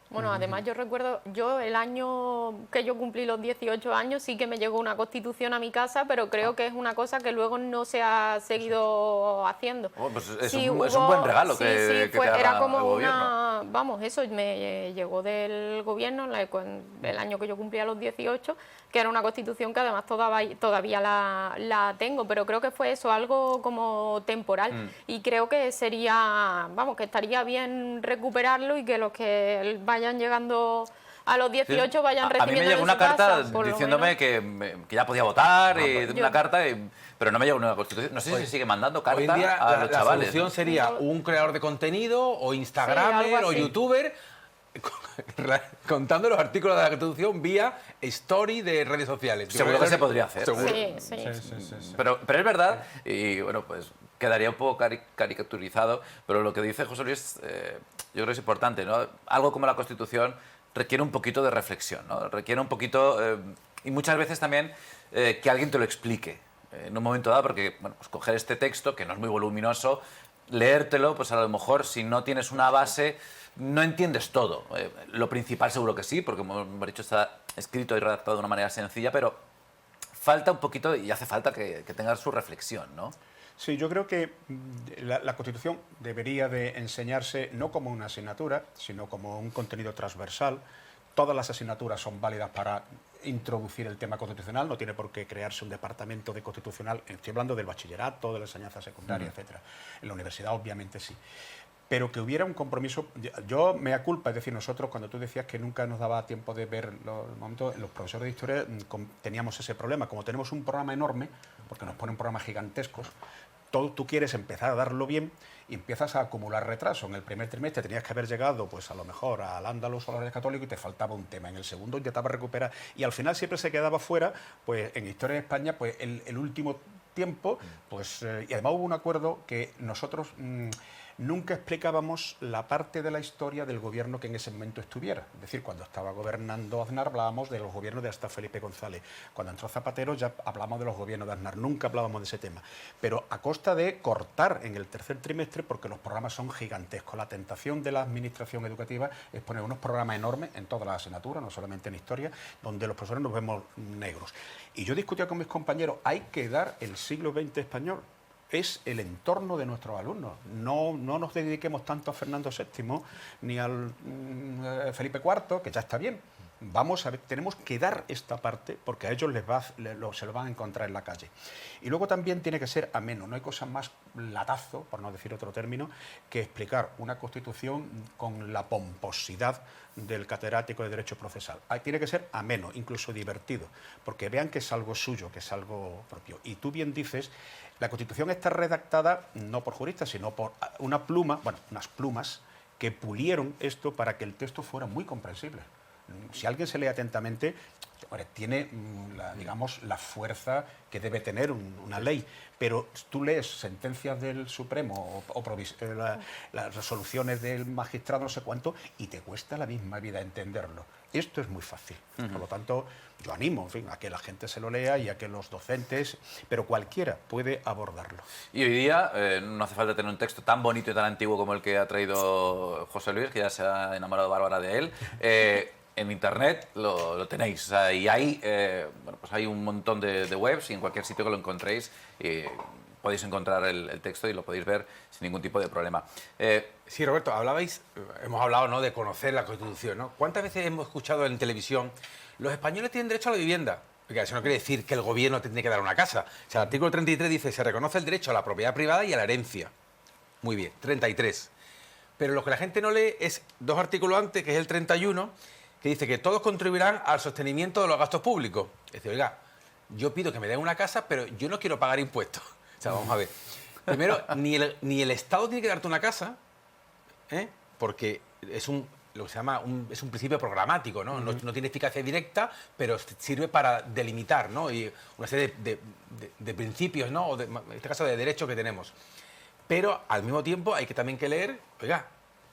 Bueno, además yo recuerdo, el año que yo cumplí los 18 años sí que me llegó una constitución a mi casa, pero creo que es una cosa que luego no se ha seguido haciendo. Oh, pues es, Sí, es un buen regalo sí, que te era haga como el gobierno. una, vamos, eso me llegó del gobierno el año que yo cumplía los 18, que era una constitución que además todavía la tengo, pero creo que fue eso, algo como temporal, y creo que sería, vamos, que estaría bien recuperarlo y que los que vayan llegando a los 18 vayan A mí recibiendo me llegó en una su carta casa, por lo diciéndome menos. que ya podía votar, pues una carta, pero no me llegó una constitución. No sé si se sigue mandando carta Hoy en día a los la chavales. solución ¿no? sería un creador de contenido o Instagramer algo o así. YouTuber contando los artículos de la Constitución vía story de redes sociales. Seguro que se podría hacer. Seguro. Sí. Pero es verdad, y bueno, pues quedaría un poco caricaturizado, pero lo que dice José Luis, yo creo que es importante, ¿no? Algo como la Constitución requiere un poquito de reflexión, ¿no? Requiere un poquito, y muchas veces también, que alguien te lo explique en un momento dado, porque, bueno, pues coger este texto, que no es muy voluminoso, leértelo, pues a lo mejor si no tienes una base, no entiendes todo. Lo principal seguro que sí, porque como hemos dicho está escrito y redactado de una manera sencilla, pero falta un poquito y hace falta que tenga su reflexión, ¿no? Sí, yo creo que la Constitución debería de enseñarse no como una asignatura, sino como un contenido transversal. Todas las asignaturas son válidas para introducir el tema constitucional, no tiene por qué crearse un departamento de constitucional, estoy hablando del bachillerato, de la enseñanza secundaria, etcétera. En la universidad obviamente sí. Pero que hubiera un compromiso, yo mea culpa, es decir, nosotros cuando tú decías que nunca nos daba tiempo de ver los momentos, los profesores de historia teníamos ese problema, como tenemos un programa enorme, porque nos ponen programas gigantescos, tú quieres empezar a darlo bien y empiezas a acumular retraso. En el primer trimestre tenías que haber llegado, pues a lo mejor al Andalus o a los Católicos y te faltaba un tema. En el segundo intentaba recuperar y al final siempre se quedaba fuera, pues en Historia de España, pues el último tiempo, pues y además hubo un acuerdo que nosotros nunca explicábamos la parte de la historia del gobierno que en ese momento estuviera. Es decir, cuando estaba gobernando Aznar hablábamos de los gobiernos de hasta Felipe González. Cuando entró Zapatero ya hablamos de los gobiernos de Aznar. Nunca hablábamos de ese tema. Pero a costa de cortar en el tercer trimestre porque los programas son gigantescos. La tentación de la administración educativa es poner unos programas enormes en todas las asignaturas, no solamente en historia, donde los profesores nos vemos negros. Y yo discutía con mis compañeros, hay que dar el siglo XX español. Es el entorno de nuestros alumnos. No nos dediquemos tanto a Fernando VII ni al Felipe IV, que ya está bien. Vamos a ver, tenemos que dar esta parte porque a ellos se lo van a encontrar en la calle. Y luego también tiene que ser ameno. No hay cosa más latazo, por no decir otro término, que explicar una Constitución con la pomposidad del catedrático de Derecho Procesal. Tiene que ser ameno, incluso divertido, porque vean que es algo suyo, que es algo propio. Y tú bien dices, la Constitución está redactada no por juristas, sino por unas plumas que pulieron esto para que el texto fuera muy comprensible. Si alguien se lee atentamente, tiene, digamos, la fuerza que debe tener una ley, pero tú lees sentencias del Supremo o las resoluciones del magistrado no sé cuánto y te cuesta la misma vida entenderlo. Esto es muy fácil. Por lo tanto, yo animo, en fin, a que la gente se lo lea y a que los docentes, pero cualquiera puede abordarlo. Y hoy día no hace falta tener un texto tan bonito y tan antiguo como el que ha traído José Luis, que ya se ha enamorado Bárbara de él. En internet lo tenéis, o sea, y hay, pues hay un montón de webs y en cualquier sitio que lo encontréis podéis encontrar el texto y lo podéis ver sin ningún tipo de problema. Sí, Roberto, hemos hablado, ¿no?, de conocer la Constitución, ¿no? ¿Cuántas veces hemos escuchado en televisión, los españoles tienen derecho a la vivienda? Porque eso no quiere decir que el gobierno tendría que dar una casa. O sea, el artículo 33 dice, se reconoce el derecho a la propiedad privada y a la herencia. Muy bien, 33. Pero lo que la gente no lee es 2 artículos antes, que es el 31, que dice que todos contribuirán al sostenimiento de los gastos públicos. Es decir, oiga, yo pido que me den una casa, pero yo no quiero pagar impuestos. O sea, vamos a ver. Primero, ni el Estado tiene que darte una casa, porque es lo que se llama es un principio programático, ¿no? No tiene eficacia directa, pero sirve para delimitar, ¿no?, y una serie de principios, ¿no?, o en este caso de derechos que tenemos. Pero al mismo tiempo hay que también que leer, oiga,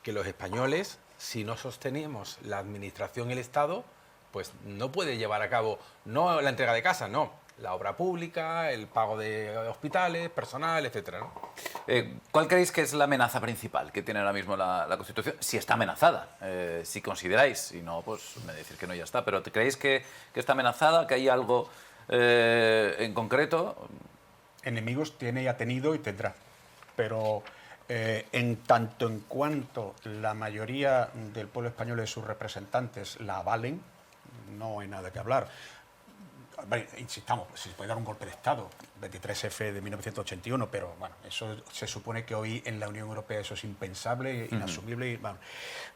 que los españoles, si no sostenemos la administración y el Estado, pues no puede llevar a cabo, no la entrega de casas, no, la obra pública, el pago de hospitales, personal, etcétera, ¿no? ¿Cuál creéis que es la amenaza principal que tiene ahora mismo la Constitución? Si está amenazada, si consideráis, si no, pues me decís que no, ya está, pero ¿creéis que está amenazada, que hay algo en concreto? Enemigos tiene y ha tenido y tendrá. Pero en tanto en cuanto la mayoría del pueblo español y sus representantes la avalen, no hay nada que hablar. Insistamos, si se puede dar un golpe de Estado, 23F de 1981, pero bueno, eso se supone que hoy en la Unión Europea eso es impensable, inasumible. Y, bueno,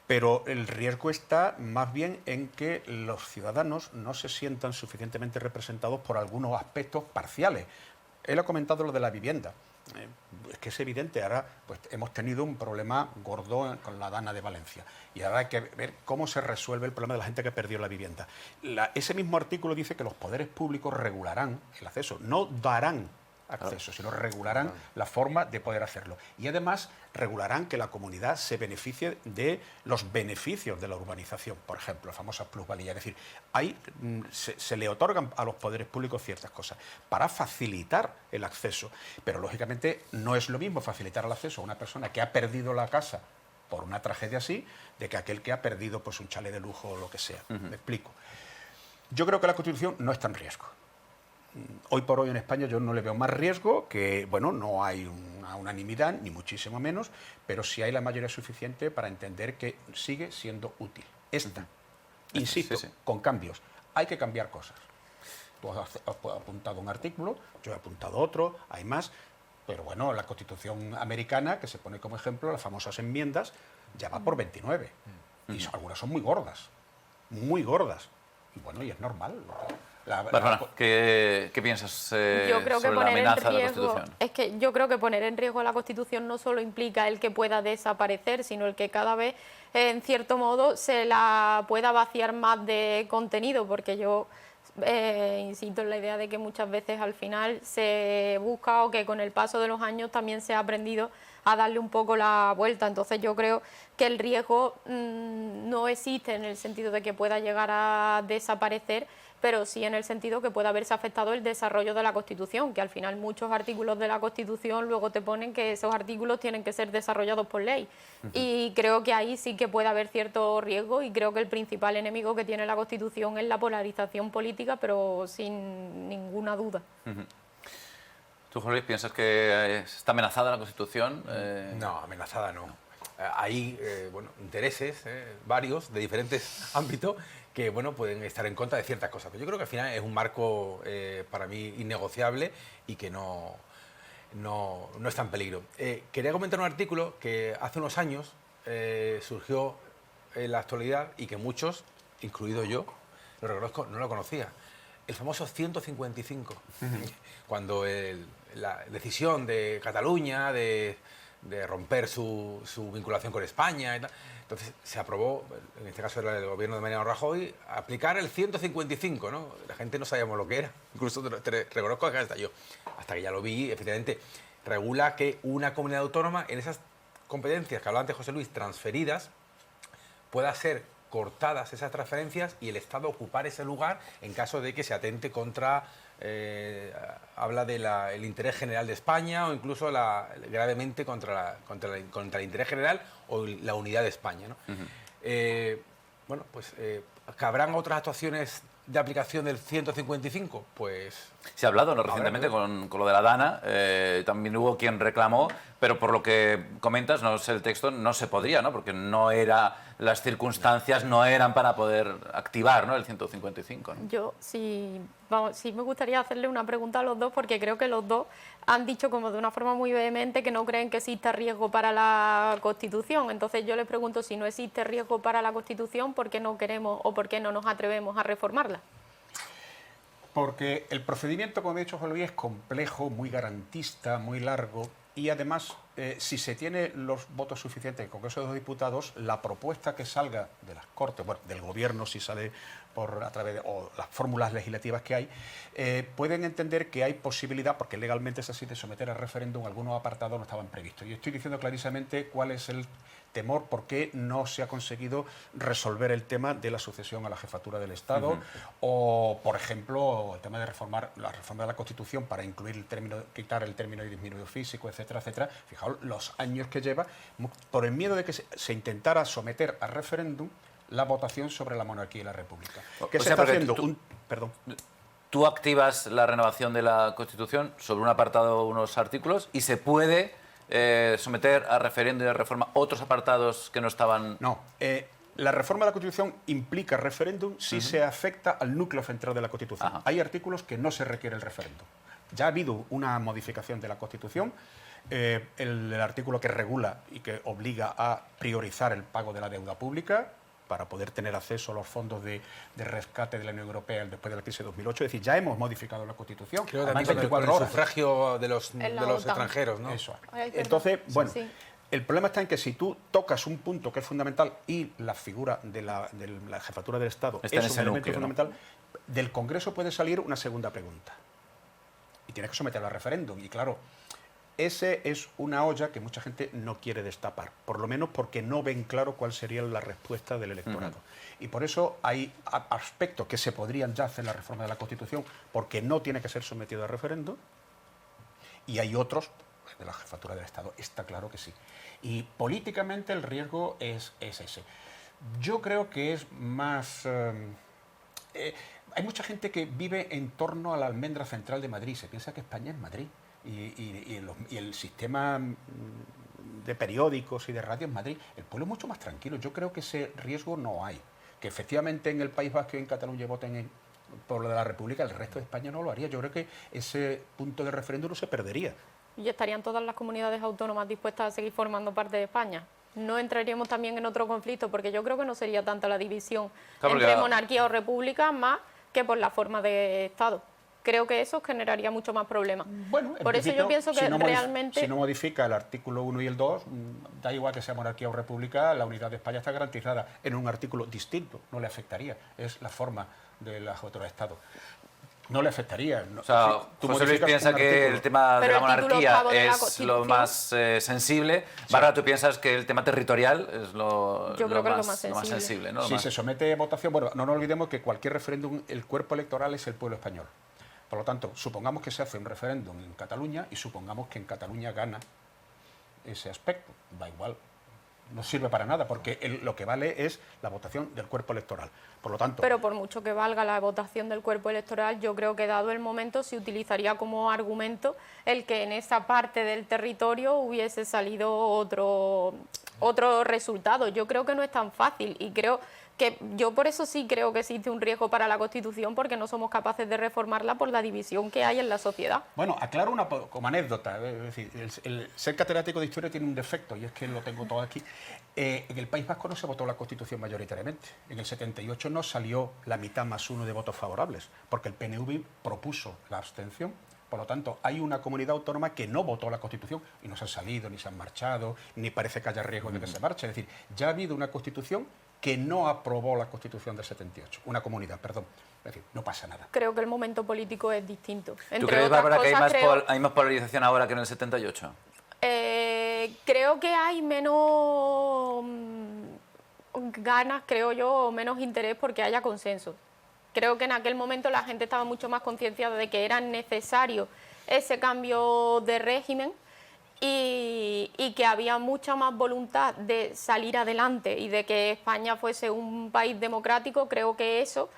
pero el riesgo está más bien en que los ciudadanos no se sientan suficientemente representados por algunos aspectos parciales. Él ha comentado lo de la vivienda. Es que es evidente, ahora pues hemos tenido un problema gordo con la Dana de Valencia y ahora hay que ver cómo se resuelve el problema de la gente que perdió la vivienda. Ese mismo artículo dice que los poderes públicos regularán el acceso, no darán acceso, sino regularán la forma de poder hacerlo. Y además regularán que la comunidad se beneficie de los beneficios de la urbanización, por ejemplo, las famosas plusvalías. Es decir, se le otorgan a los poderes públicos ciertas cosas para facilitar el acceso, pero lógicamente no es lo mismo facilitar el acceso a una persona que ha perdido la casa por una tragedia así, de que aquel que ha perdido pues un chalet de lujo o lo que sea. Me explico. Yo creo que la Constitución no está en riesgo. Hoy por hoy en España yo no le veo más riesgo, que bueno, no hay una unanimidad, ni muchísimo menos, pero sí hay la mayoría suficiente para entender que sigue siendo útil. Insisto, con cambios. Hay que cambiar cosas. Tú has apuntado un artículo, yo he apuntado otro, hay más, pero bueno, la Constitución americana, que se pone como ejemplo, las famosas enmiendas, ya va por 29. Y algunas son muy gordas, muy gordas. Y bueno, y es normal. Bárbara, ¿qué piensas yo creo que sobre la amenaza de la Constitución? Es que yo creo que poner en riesgo la Constitución no solo implica el que pueda desaparecer, sino el que cada vez, en cierto modo, se la pueda vaciar más de contenido, porque yo insisto en la idea de que muchas veces al final se busca, o que con el paso de los años también se ha aprendido a darle un poco la vuelta. Entonces yo creo que el riesgo no existe en el sentido de que pueda llegar a desaparecer, pero sí en el sentido que pueda haberse afectado el desarrollo de la Constitución, que al final muchos artículos de la Constitución luego te ponen que esos artículos tienen que ser desarrollados por ley. Y creo que ahí sí que puede haber cierto riesgo, y creo que el principal enemigo que tiene la Constitución es la polarización política, pero sin ninguna duda. ¿Tú, José Luis, piensas que está amenazada la Constitución? No, amenazada no. Hay intereses varios de diferentes ámbitos que pueden estar en contra de ciertas cosas. Pero yo creo que al final es un marco para mí innegociable y que no está en peligro. Quería comentar un artículo que hace unos años surgió en la actualidad y que muchos, incluido yo, lo reconozco, no lo conocía. El famoso 155, cuando la decisión de Cataluña de romper su vinculación con España y tal. Entonces se aprobó, en este caso era el gobierno de Mariano Rajoy, aplicar el 155, ¿no? La gente no sabíamos lo que era, incluso te reconozco que hasta que ya lo vi, efectivamente, regula que una comunidad autónoma en esas competencias que hablaba antes José Luis, transferidas, pueda ser cortadas esas transferencias y el Estado ocupar ese lugar en caso de que se atente contra, habla del interés general de España o incluso gravemente contra el interés general o la unidad de España, ¿no? ¿Habrán otras actuaciones de aplicación del 155? Pues Se ha hablado, ¿no?, recientemente con lo de la Dana, también hubo quien reclamó, pero por lo que comentas, no sé el texto, no se podría, ¿no?, porque no era, las circunstancias no eran para poder activar, ¿no?, el 155. ¿no? Yo sí, vamos, sí me gustaría hacerle una pregunta a los dos, porque creo que los dos han dicho como de una forma muy vehemente que no creen que exista riesgo para la Constitución. Entonces yo les pregunto, si no existe riesgo para la Constitución, ¿por qué no queremos o por qué no nos atrevemos a reformarla? Porque el procedimiento, como ha dicho Juan Luis, es complejo, muy garantista, muy largo y además, si se tiene los votos suficientes en el Congreso de los Diputados, la propuesta que salga de las Cortes, bueno, del Gobierno si sale a través de o las fórmulas legislativas que hay, pueden entender que hay posibilidad, porque legalmente es así, de someter a referéndum algunos apartados no estaban previstos. Y estoy diciendo clarísimamente cuál es el temor, por qué no se ha conseguido resolver el tema de la sucesión a la jefatura del Estado o, por ejemplo, el tema de la reforma de la Constitución para incluir el término, quitar el término de disminuido físico, etcétera, etcétera. Fijaos los años que lleva, por el miedo de que se intentara someter a referéndum la votación sobre la monarquía y la república. ¿Qué se está haciendo? Perdón. Tú activas la renovación de la Constitución sobre un apartado, unos artículos, y se puede someter a referéndum y a reforma otros apartados que no estaban... No, la reforma de la Constitución implica referéndum si se afecta al núcleo central de la Constitución. Ajá. Hay artículos que no se requiere el referéndum. Ya ha habido una modificación de la Constitución, el artículo que regula y que obliga a priorizar el pago de la deuda pública para poder tener acceso a los fondos de rescate de la Unión Europea después de la crisis de 2008. Es decir, ya hemos modificado la Constitución. Creo que además también con el 24 horas. sufragio de los OTAN. extranjeros, ¿no? Eso. Ay, perdón. Entonces, bueno, Sí. el problema está en que si tú tocas un punto que es fundamental y la figura de la jefatura del Estado Está en es un ese elemento núcleo, ¿no? fundamental, del Congreso puede salir una segunda pregunta. Y tienes que someterla a referéndum. Y claro, ese es una olla que mucha gente no quiere destapar, por lo menos porque no ven claro cuál sería la respuesta del electorado. Y por eso hay aspectos que se podrían ya hacer en la reforma de la Constitución, porque no tiene que ser sometido a referéndum, y hay otros de la jefatura del Estado, está claro que sí. Y políticamente el riesgo es ese. Yo creo que es más... hay mucha gente que vive en torno a la almendra central de Madrid, se piensa que España es Madrid. Y el sistema de periódicos y de radio en Madrid, el pueblo es mucho más tranquilo. Yo creo que ese riesgo no hay. Que efectivamente en el País Vasco y en Cataluña voten por lo de la República, el resto de España no lo haría. Yo creo que ese punto de referéndum no se perdería. ¿Y estarían todas las comunidades autónomas dispuestas a seguir formando parte de España? ¿No entraríamos también en otro conflicto? Porque yo creo que no sería tanta la división Claro, entre porque- monarquía o república más que por la forma de Estado. Creo que eso generaría mucho más problemas. Bueno, en Por eso yo principio, pienso que si no realmente... si no modifica el artículo 1 y el 2, da igual que sea monarquía o república, la unidad de España está garantizada en un artículo distinto, no le afectaría. Es la forma de la jefatura de Estado. No le afectaría. No, O sea, si tú José Luis modificas piensa un que artículo- el tema de Pero la el título monarquía octavo de la es lo Constitución- más sensible. Bárbara, ¿tú piensas que el tema territorial es Yo creo que es lo más sensible. sensible, ¿no? Lo Si más- se somete a votación, bueno, no nos olvidemos que cualquier referéndum, el cuerpo electoral es el pueblo español. Por lo tanto, supongamos que se hace un referéndum en Cataluña y supongamos que en Cataluña gana ese aspecto. Da igual, no sirve para nada, porque lo que vale es la votación del cuerpo electoral. Por lo tanto, Pero por mucho que valga la votación del cuerpo electoral, yo creo que dado el momento se utilizaría como argumento el que en esa parte del territorio hubiese salido otro resultado. Yo creo que no es tan fácil y creo que yo por eso sí creo que existe un riesgo para la Constitución, porque no somos capaces de reformarla por la división que hay en la sociedad. bueno, aclaro como anécdota, es decir, el ser catedrático de historia tiene un defecto, y es que lo tengo todo aquí. En el País Vasco no se votó la Constitución mayoritariamente. En el 78 no salió la mitad más uno de votos favorables, porque el PNV propuso la abstención. Por lo tanto, hay una comunidad autónoma que no votó la Constitución y no se han salido, ni se han marchado, ni parece que haya riesgo de que se marche. Es decir, ya ha habido una Constitución que no aprobó la Constitución del 78. Una comunidad, perdón. Es decir, no pasa nada. Creo que el momento político es distinto. ¿Tú Entre crees, otras Bárbara, que cosas, creo- hay más polarización ahora que en el 78? Creo que hay menos ganas, creo yo, o menos interés porque haya consenso. Creo que en aquel momento la gente estaba mucho más concienciada de que era necesario ese cambio de régimen y que había mucha más voluntad de salir adelante y de que España fuese un país democrático. Creo que eso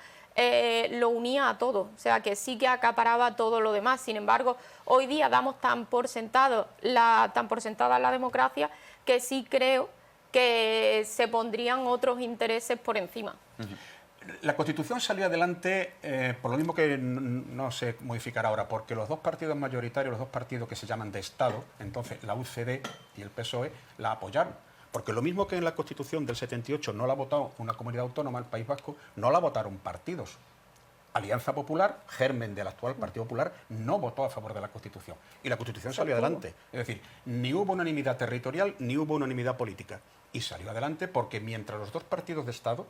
lo unía a todo, o sea que sí que acaparaba todo lo demás. Sin embargo, hoy día damos tan por sentada la democracia que sí creo que se pondrían otros intereses por encima. La Constitución salió adelante por lo mismo que no se modificará ahora, porque los dos partidos mayoritarios, los dos partidos que se llaman de Estado, entonces la UCD y el PSOE, la apoyaron. Porque lo mismo que en la Constitución del 78 no la ha votado una comunidad autónoma, el País Vasco, no la votaron partidos. Alianza Popular, germen del actual Partido Popular, no votó a favor de la Constitución. Y la Constitución salió adelante. Es decir, ni hubo unanimidad territorial, ni hubo unanimidad política. Y salió adelante porque mientras los dos partidos de Estado...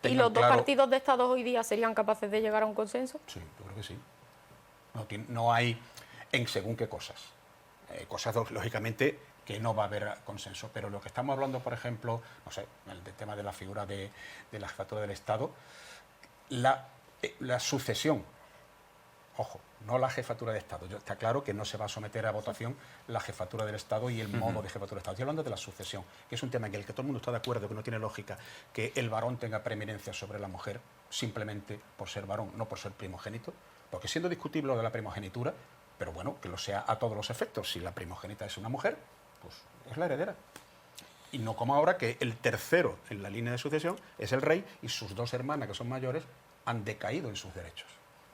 ¿Y los dos partidos de Estado hoy día serían capaces de llegar a un consenso? Sí, yo creo que sí. No hay en según qué cosas. Cosas, lógicamente, que no va a haber consenso. Pero lo que estamos hablando, por ejemplo, no sé, el tema de la figura de la jefatura del Estado, la sucesión, ojo, no la jefatura de Estado. Está claro que no se va a someter a votación la jefatura del Estado y el modo de jefatura del Estado. Estoy hablando de la sucesión, que es un tema en el que todo el mundo está de acuerdo, que no tiene lógica que el varón tenga preeminencia sobre la mujer simplemente por ser varón, no por ser primogénito, porque siendo discutible lo de la primogenitura, pero bueno, que lo sea a todos los efectos. Si la primogénita es una mujer, pues es la heredera. Y no como ahora que el tercero en la línea de sucesión es el rey y sus dos hermanas, que son mayores, han decaído en sus derechos.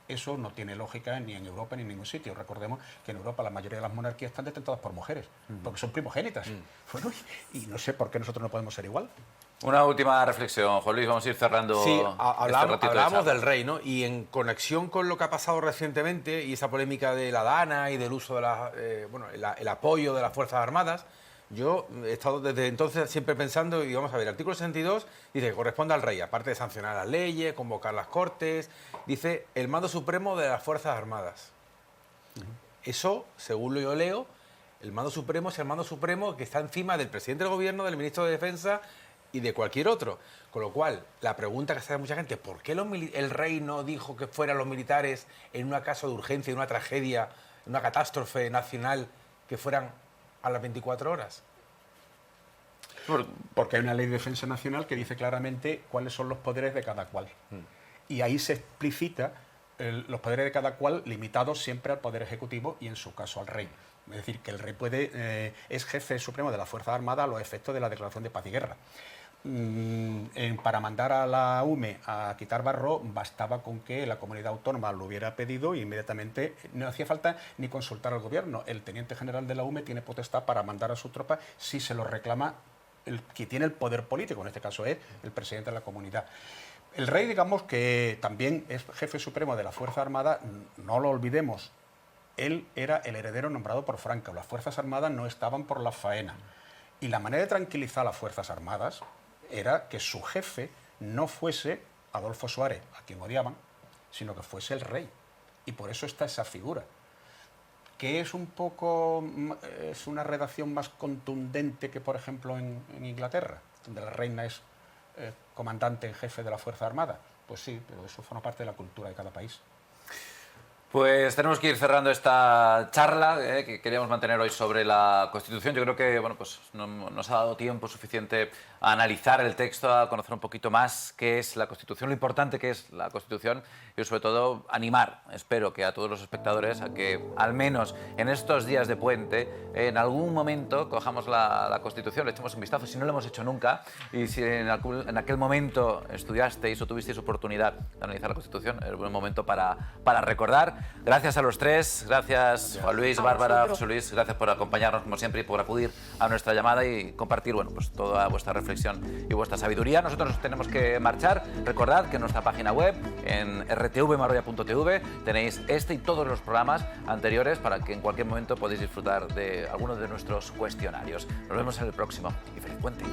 Eso no tiene lógica ni en Europa ni en ningún sitio. Recordemos que en Europa la mayoría de las monarquías están detentadas por mujeres, porque son primogénitas. Bueno, y no sé por qué nosotros no podemos ser igual. Una última reflexión, Juan Luis, vamos a ir cerrando. Sí, hablábamos del rey, ¿no? Y en conexión con lo que ha pasado recientemente y esa polémica de la Dana y del uso de el apoyo de las Fuerzas Armadas, yo he estado desde entonces siempre pensando, y vamos a ver, el artículo 62 dice que corresponde al rey, aparte de sancionar las leyes, convocar las Cortes, dice el mando supremo de las Fuerzas Armadas. Eso, según lo yo leo, el mando supremo es el mando supremo que está encima del presidente del gobierno, del ministro de Defensa y de cualquier otro. Con lo cual, la pregunta que se hace mucha gente, ¿por qué el rey no dijo que fueran los militares en un caso de urgencia, en una tragedia, en una catástrofe nacional, que fueran a las 24 horas? Porque hay una ley de defensa nacional que dice claramente cuáles son los poderes de cada cual. Y ahí se explicita los poderes de cada cual limitados siempre al poder ejecutivo y en su caso al rey. Es decir, que el rey es jefe supremo de la Fuerza Armada a los efectos de la declaración de paz y guerra. Para mandar a la UME a quitar barro bastaba con que la comunidad autónoma lo hubiera pedido y inmediatamente no hacía falta ni consultar al gobierno. El teniente general de la UME tiene potestad para mandar a su tropa si se lo reclama el que tiene el poder político, en este caso es el presidente de la comunidad. El rey, digamos que también es jefe supremo de la Fuerza Armada, no lo olvidemos, él era el heredero nombrado por Franco, las Fuerzas Armadas no estaban por la faena. Y la manera de tranquilizar a las Fuerzas Armadas era que su jefe no fuese Adolfo Suárez, a quien odiaban, sino que fuese el rey. Y por eso está esa figura, que es es una redacción más contundente que, por ejemplo, en Inglaterra, donde la reina es comandante en jefe de la Fuerza Armada. Pues sí, pero eso forma parte de la cultura de cada país. Pues tenemos que ir cerrando esta charla que queríamos mantener hoy sobre la Constitución. Yo creo que pues no nos ha dado tiempo suficiente a analizar el texto, a conocer un poquito más qué es la Constitución, lo importante que es la Constitución y sobre todo animar, espero que a todos los espectadores, a que al menos en estos días de puente, en algún momento cojamos la Constitución, le echemos un vistazo, si no lo hemos hecho nunca, y si en aquel momento estudiasteis o tuvisteis oportunidad de analizar la Constitución, es un buen momento para recordar. Gracias a los tres, gracias Juan Luis, Bárbara, José Luis, gracias por acompañarnos como siempre y por acudir a nuestra llamada y compartir pues toda vuestra reflexión y vuestra sabiduría. Nosotros nos tenemos que marchar. Recordad que en nuestra página web, en rtvmarroya.tv, tenéis este y todos los programas anteriores para que en cualquier momento podáis disfrutar de algunos de nuestros cuestionarios. Nos vemos en el próximo y feliz puente.